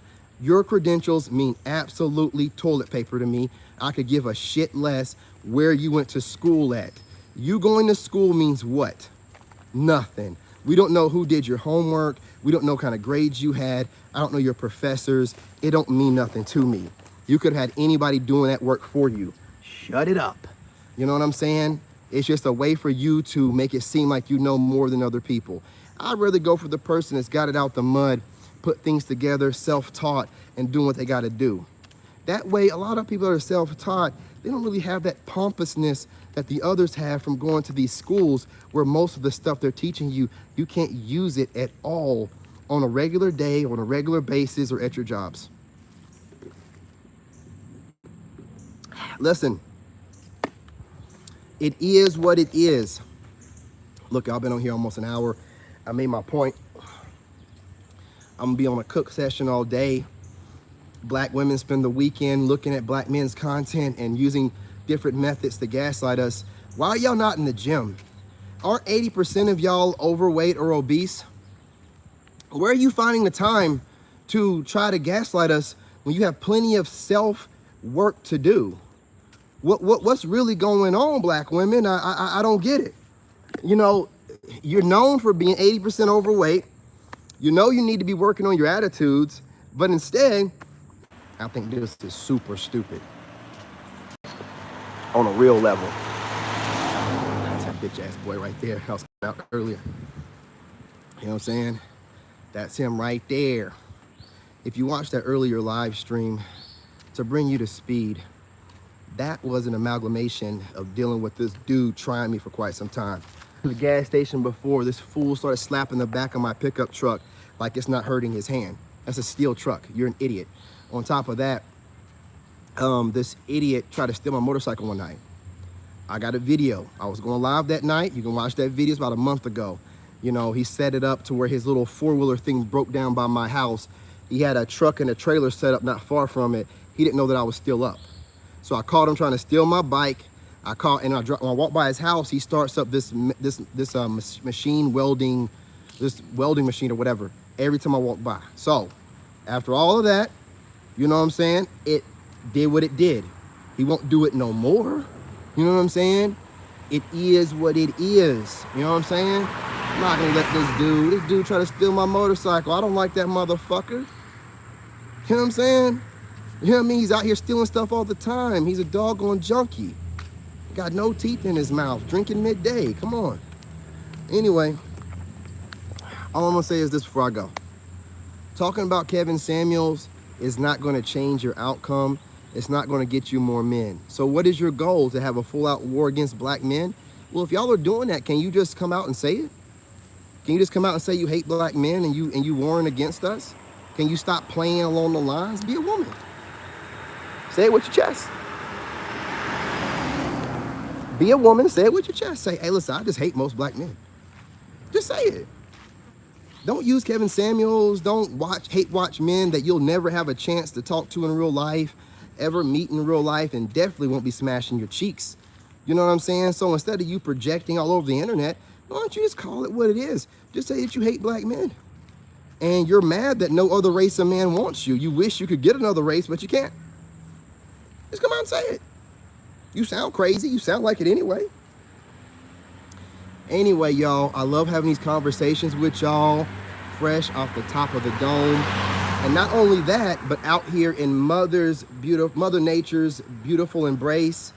Your credentials mean absolutely toilet paper to me. I could give a shit less where you went to school at. You going to school means what? Nothing. We don't know who did your homework. We don't know what kind of grades you had. I don't know your professors. It don't mean nothing to me. You could have had anybody doing that work for you. Shut it up. You know what I'm saying? It's just a way for you to make it seem like you know more than other people. I'd rather go for the person that's got it out the mud, put things together, self-taught, and doing what they got to do. That way, a lot of people that are self-taught, they don't really have that pompousness that the others have from going to these schools where most of the stuff they're teaching you, you can't use it at all on a regular day, on a regular basis, or at your jobs. Listen, it is what it is. Look, I've been on here almost an hour. I made my point. I'm gonna be on a cook session all day. Black women spend the weekend looking at black men's content and using different methods to gaslight us. Why are y'all not in the gym? Aren't 80% of y'all overweight or obese? Where are you finding the time to try to gaslight us when you have plenty of self-work to do? What's really going on, black women? I don't get it. You know, you're known for being 80% overweight. You know you need to be working on your attitudes, but instead, I think this is super stupid on a real level. That's that bitch ass boy right there I was out earlier. You know what I'm saying? That's him right there. If you watched that earlier live stream, to bring you to speed, that was an amalgamation of dealing with this dude trying me for quite some time. The gas station before, this fool started slapping the back of my pickup truck like it's not hurting his hand. That's a steel truck. You're an idiot. On top of that, this idiot tried to steal my motorcycle one night. I got a video. I was going live that night. You can watch that video. It's about a month ago. You know, he set it up to where his little four-wheeler thing broke down by my house. He had a truck and a trailer set up not far from it. He didn't know that I was still up. So I caught him trying to steal my bike. When I walked by his house, he starts up this machine welding, this welding machine or whatever, every time I walk by. So after all of that, you know what I'm saying? It did what it did. He won't do it no more. You know what I'm saying? It is what it is. You know what I'm saying? I'm not gonna let this dude try to steal my motorcycle. I don't like that motherfucker. You know what I'm saying? You know what I mean? He's out here stealing stuff all the time. He's a doggone junkie. Got no teeth in his mouth, drinking midday. Come on. Anyway, all I'm gonna say is this before I go. Talking about Kevin Samuels is not gonna change your outcome. It's not gonna get you more men. So what is your goal? To have a full-out war against black men? Well, if y'all are doing that, can you just come out and say it? Can you just come out and say you hate black men and you warring against us? Can you stop playing along the lines? Be a woman. Say it with your chest. Be a woman, say it with your chest. Say, hey, listen, I just hate most black men. Just say it. Don't use Kevin Samuels. Don't hate watch men that you'll never have a chance to talk to in real life, ever meet in real life, and definitely won't be smashing your cheeks. You know what I'm saying? So instead of you projecting all over the internet, why don't you just call it what it is? Just say that you hate black men. And you're mad that no other race of man wants you. You wish you could get another race, but you can't. Just come out and say it. You sound crazy. You sound like it anyway. Anyway, y'all, I love having these conversations with y'all fresh off the top of the dome. And not only that, but out here in Mother Nature's beautiful embrace,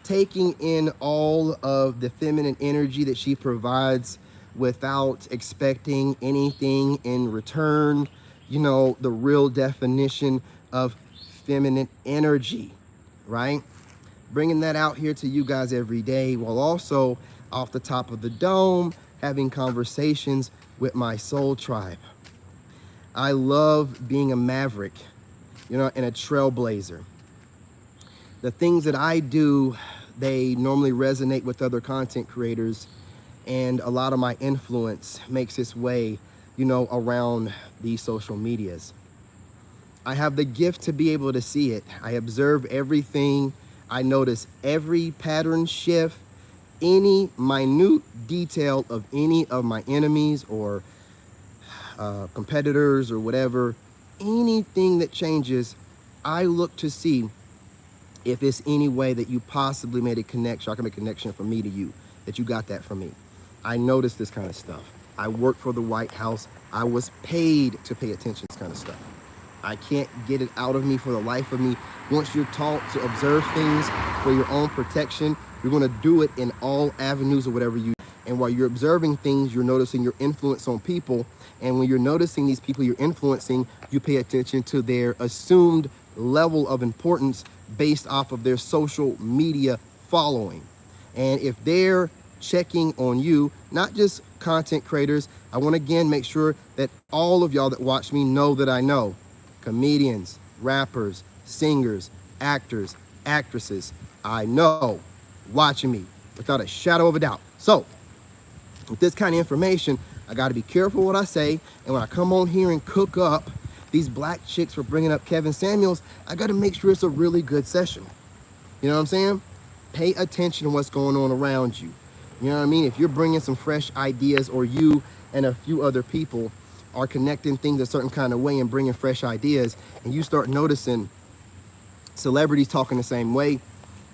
taking in all of the feminine energy that she provides without expecting anything in return. You know, the real definition of feminine energy, right? Bringing that out here to you guys every day, while also off the top of the dome, having conversations with my soul tribe. I love being a maverick, you know, and a trailblazer. The things that I do, they normally resonate with other content creators, and a lot of my influence makes its way, you know, around these social medias. I have the gift to be able to see it. I observe everything. I notice every pattern shift, any minute detail of any of my enemies or competitors or whatever. Anything that changes, I look to see if it's any way that you possibly made a connection. I can make a connection from me to you, that you got that from me. I notice this kind of stuff. I work for the White House. I was paid to pay attention to this kind of stuff. I can't get it out of me for the life of me. Once you're taught to observe things for your own protection, you're going to do it in all avenues or whatever you. And while you're observing things, you're noticing your influence on people. And when you're noticing these people you're influencing, you pay attention to their assumed level of importance based off of their social media following. And if they're checking on you, not just content creators, I want to again make sure that all of y'all that watch me know that I know. Comedians, rappers, singers, actors, actresses, I know watching me without a shadow of a doubt. So with this kind of information, I got to be careful what I say. And when I come on here and cook up these black chicks for bringing up Kevin Samuels, I got to make sure it's a really good session. You know what I'm saying? Pay attention to what's going on around you. You know what I mean? If you're bringing some fresh ideas, or you and a few other people are connecting things a certain kind of way and bringing fresh ideas, and you start noticing celebrities talking the same way,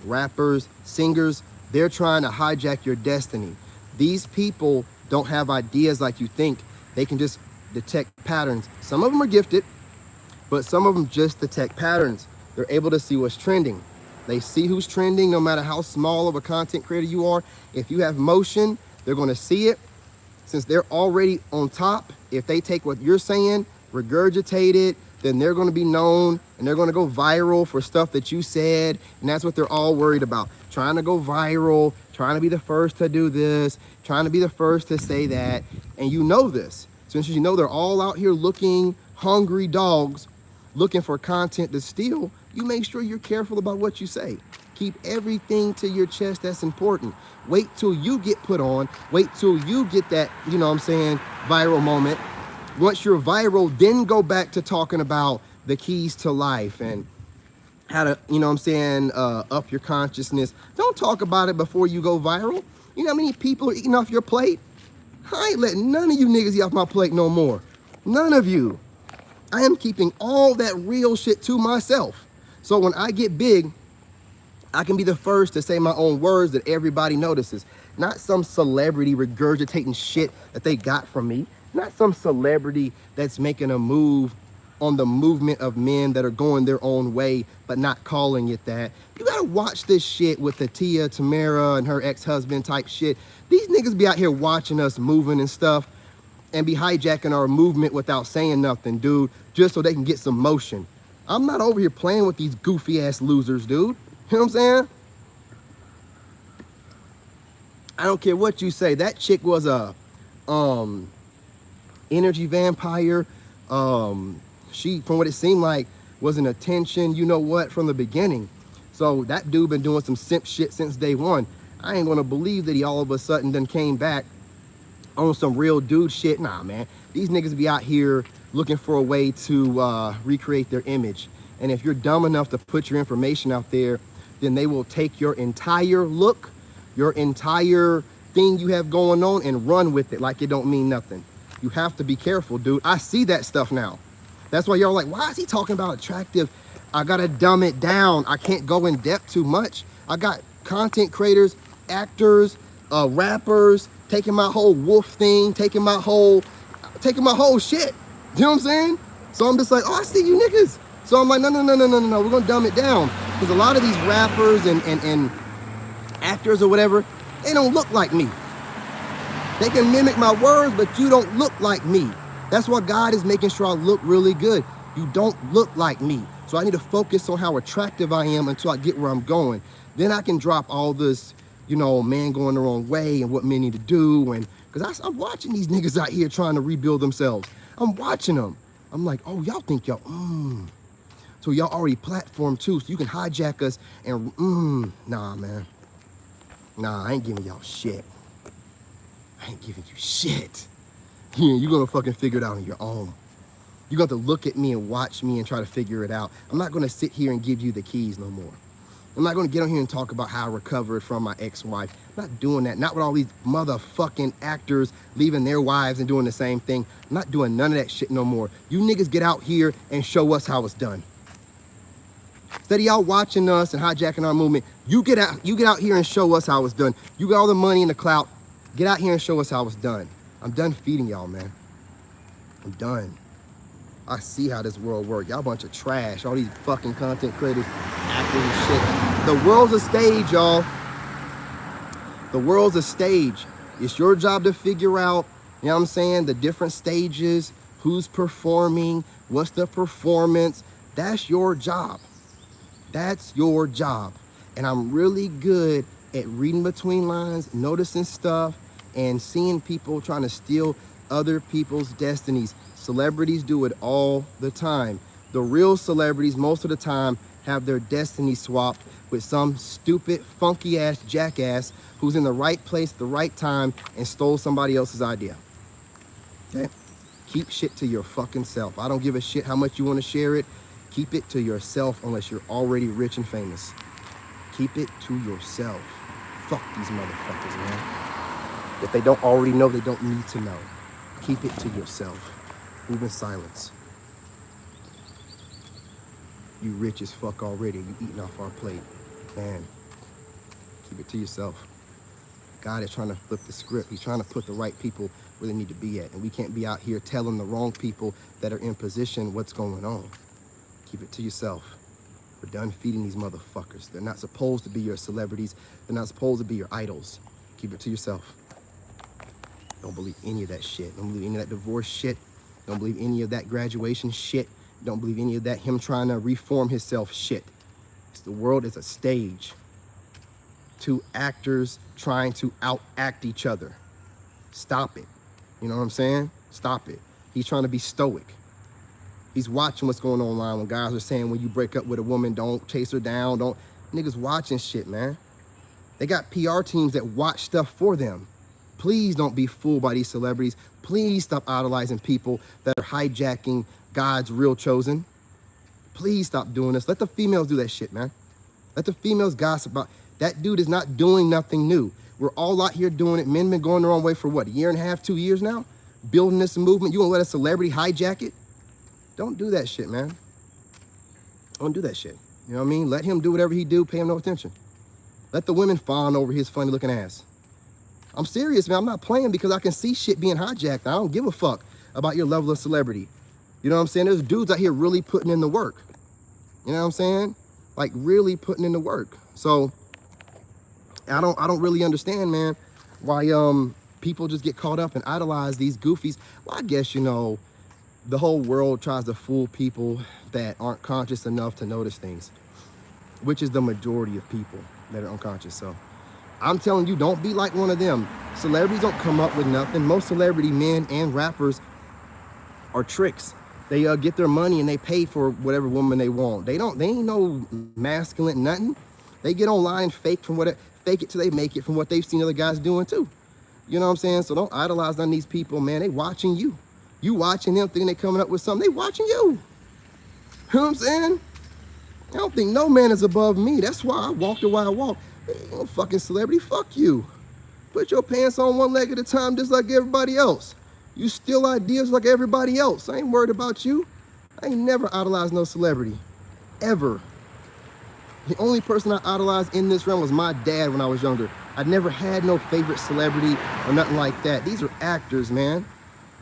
rappers, singers, they're trying to hijack your destiny. These people don't have ideas like you think. They can just detect patterns. Some of them are gifted, but some of them just detect patterns. They're able to see what's trending. They see who's trending, no matter how small of a content creator you are. If you have motion, they're going to see it. Since they're already on top, if they take what you're saying, regurgitate it, then they're going to be known, and they're going to go viral for stuff that you said. And that's what they're all worried about. Trying to go viral, trying to be the first to do this, trying to be the first to say that. And you know this. Since you know they're all out here looking hungry dogs, looking for content to steal, you make sure you're careful about what you say. Keep everything to your chest that's important. Wait till you get put on. Wait till you get that, you know what I'm saying, viral moment. Once you're viral, then go back to talking about the keys to life and how to, you know what I'm saying, up your consciousness. Don't talk about it before you go viral. You know how many people are eating off your plate? I ain't letting none of you niggas eat off my plate no more. None of you. I am keeping all that real shit to myself. So when I get big, I can be the first to say my own words that everybody notices. Not some celebrity regurgitating shit that they got from me. Not some celebrity that's making a move on the movement of men that are going their own way, but not calling it that. You gotta watch this shit with the Tia Tamara and her ex-husband type shit. These niggas be out here watching us moving and stuff and be hijacking our movement without saying nothing, dude, just so they can get some motion. I'm not over here playing with these goofy ass losers, dude. You know what I'm saying? I don't care what you say. That chick was a energy vampire, she, from what it seemed like, was an attention, you know what, from the beginning. So that dude been doing some simp shit since day one. I ain't gonna believe that he all of a sudden then came back on some real dude shit. Nah, man. These niggas be out here looking for a way to recreate their image. And if you're dumb enough to put your information out there, then they will take your entire look, your entire thing you have going on, and run with it like it don't mean nothing. You have to be careful, dude. I see that stuff now. That's why y'all like, why is he talking about attractive? I gotta dumb it down. I can't go in depth too much. I got content creators, actors, rappers, taking my whole wolf thing, taking my whole shit. You know what I'm saying? So I'm just like, oh, I see you niggas. So I'm like, no, we're gonna dumb it down. Because a lot of these rappers and actors or whatever, they don't look like me. They can mimic my words, but you don't look like me. That's why God is making sure I look really good. You don't look like me. So I need to focus on how attractive I am until I get where I'm going. Then I can drop all this, you know, man going the wrong way and what men need to do. And because I'm watching these niggas out here trying to rebuild themselves. I'm watching them. I'm like, oh, y'all think y'all, So y'all already platformed too, so you can hijack us and, nah, man. Nah, I ain't giving y'all shit. I ain't giving you shit. Yeah, you're gonna fucking figure it out on your own. You're gonna have to look at me and watch me and try to figure it out. I'm not gonna sit here and give you the keys no more. I'm not gonna get on here and talk about how I recovered from my ex-wife. I'm not doing that. Not with all these motherfucking actors leaving their wives and doing the same thing. I'm not doing none of that shit no more. You niggas get out here and show us how it's done. Instead of y'all watching us and hijacking our movement, you get out here and show us how it's done. You got all the money and the clout. Get out here and show us how it's done. I'm done feeding y'all, man. I'm done. I see how this world works. Y'all a bunch of trash. All these fucking content creators, actors and shit. The world's a stage, y'all. The world's a stage. It's your job to figure out, you know what I'm saying, the different stages, who's performing, what's the performance. That's your job. That's your job. And I'm really good at reading between lines, noticing stuff, and seeing people trying to steal other people's destinies. Celebrities do it all the time. The real celebrities, most of the time, have their destiny swapped with some stupid, funky ass jackass who's in the right place at the right time and stole somebody else's idea. Okay? Keep shit to your fucking self. I don't give a shit how much you want to share it. Keep it to yourself unless you're already rich and famous. Keep it to yourself. Fuck these motherfuckers, man. If they don't already know, they don't need to know. Keep it to yourself. Move in silence. You rich as fuck already. You eating off our plate. Man, keep it to yourself. God is trying to flip the script. He's trying to put the right people where they need to be at. And we can't be out here telling the wrong people that are in position what's going on. Keep it to yourself. We're done feeding these motherfuckers. They're not supposed to be your celebrities. They're not supposed to be your idols. Keep it to yourself. Don't believe any of that shit. Don't believe any of that divorce shit. Don't believe any of that graduation shit. Don't believe any of that him trying to reform himself shit. The world is a stage. Two actors trying to outact each other. Stop it. You know what I'm saying? Stop it. He's trying to be stoic. He's watching what's going on online when guys are saying when you break up with a woman, don't chase her down. Don't. Niggas watching shit, man. They got PR teams that watch stuff for them. Please don't be fooled by these celebrities. Please stop idolizing people that are hijacking God's real chosen. Please stop doing this. Let the females do that shit, man. Let the females gossip about. That dude is not doing nothing new. We're all out here doing it. Men been going the wrong way for what, a year and a half, 2 years now? Building this movement. You gonna let a celebrity hijack it? Don't do that shit, man. Don't do that shit. You know what I mean? Let him do whatever he do. Pay him no attention. Let the women fawn over his funny looking ass. I'm serious, man. I'm not playing because I can see shit being hijacked. I don't give a fuck about your level of celebrity. You know what I'm saying? There's dudes out here really putting in the work. You know what I'm saying? Like really putting in the work. So I don't really understand, man, why people just get caught up and idolize these goofies. Well, I guess, you know, the whole world tries to fool people that aren't conscious enough to notice things, which is the majority of people that are unconscious. So I'm telling you, don't be like one of them. Celebrities don't come up with nothing. Most celebrity men and rappers are tricks. They get their money and they pay for whatever woman they want. They ain't no masculine nothing. They get online, fake it till they make it from what they've seen other guys doing too. You know what I'm saying? So don't idolize none of these people, man. They watching you. You watching them, thinking they coming up with something. They watching you. You know what I'm saying? I don't think no man is above me. That's why I walk the way I walk. Hey, you no fucking celebrity. Fuck you. Put your pants on one leg at a time just like everybody else. You steal ideas like everybody else. I ain't worried about you. I ain't never idolized no celebrity. Ever. The only person I idolized in this realm was my dad when I was younger. I never had no favorite celebrity or nothing like that. These are actors, man.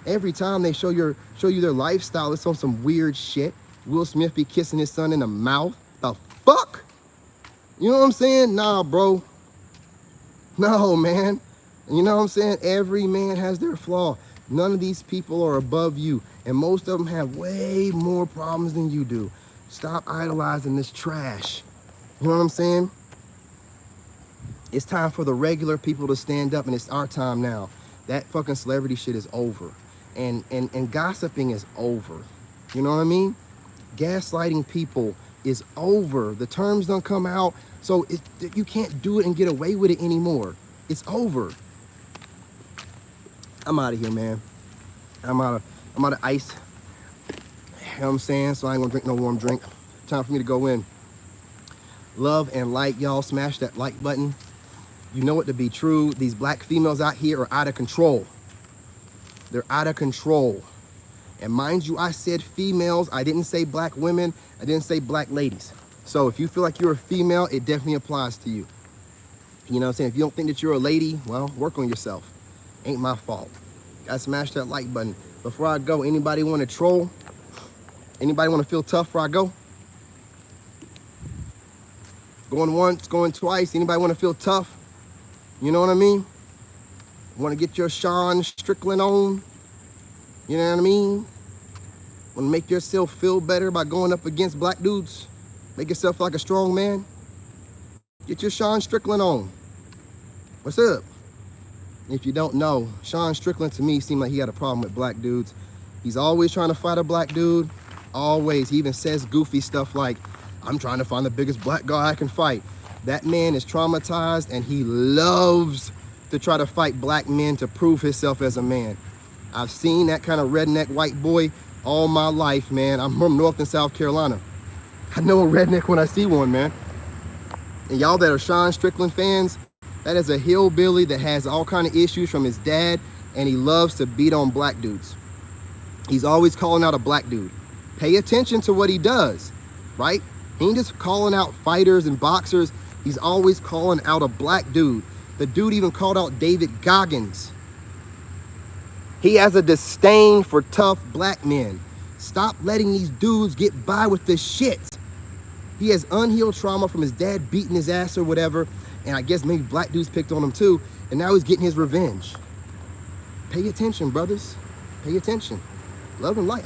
Every time they show you their lifestyle, it's on some weird shit. Will Smith be kissing his son in the mouth. The fuck? You know what I'm saying? Nah, bro. No, man. You know what I'm saying? Every man has their flaw. None of these people are above you. And most of them have way more problems than you do. Stop idolizing this trash. You know what I'm saying? It's time for the regular people to stand up, and it's our time now. That fucking celebrity shit is over. And gossiping is over. You know what I mean? Gaslighting people is over. The terms don't come out, so you can't do it and get away with it anymore. It's over. I'm out of here, man. I'm out of ice. You know what I'm saying? So I ain't gonna drink no warm drink. Time for me to go in. Love and like, y'all. Smash that like button. You know it to be true. These black females out here are out of control. They're out of control. And mind you, I said females. I didn't say black women. I didn't say black ladies. So if you feel like you're a female, it definitely applies to you. You know what I'm saying? If you don't think that you're a lady, well, work on yourself. Ain't my fault. Gotta smash that like button. Before I go, anybody want to troll? Anybody want to feel tough before I go? Going once, going twice. Anybody want to feel tough? You know what I mean? Want to get your Sean Strickland on? You know what I mean? Want to make yourself feel better by going up against black dudes? Make yourself like a strong man? Get your Sean Strickland on. What's up? If you don't know, Sean Strickland to me seemed like he had a problem with black dudes. He's always trying to fight a black dude. Always. He even says goofy stuff like, I'm trying to find the biggest black guy I can fight. That man is traumatized and he loves to try to fight black men to prove himself as a man. I've seen that kind of redneck white boy all my life, man. I'm from North and South Carolina. I know a redneck when I see one, man. And y'all that are Sean Strickland fans, that is a hillbilly that has all kind of issues from his dad, and he loves to beat on black dudes. He's always calling out a black dude. Pay attention to what he does, right? He ain't just calling out fighters and boxers. He's always calling out a black dude. The dude even called out David Goggins. He has a disdain for tough black men. Stop letting these dudes get by with this shit. He has unhealed trauma from his dad beating his ass or whatever. And I guess maybe black dudes picked on him too. And now he's getting his revenge. Pay attention, brothers. Pay attention. Love and light.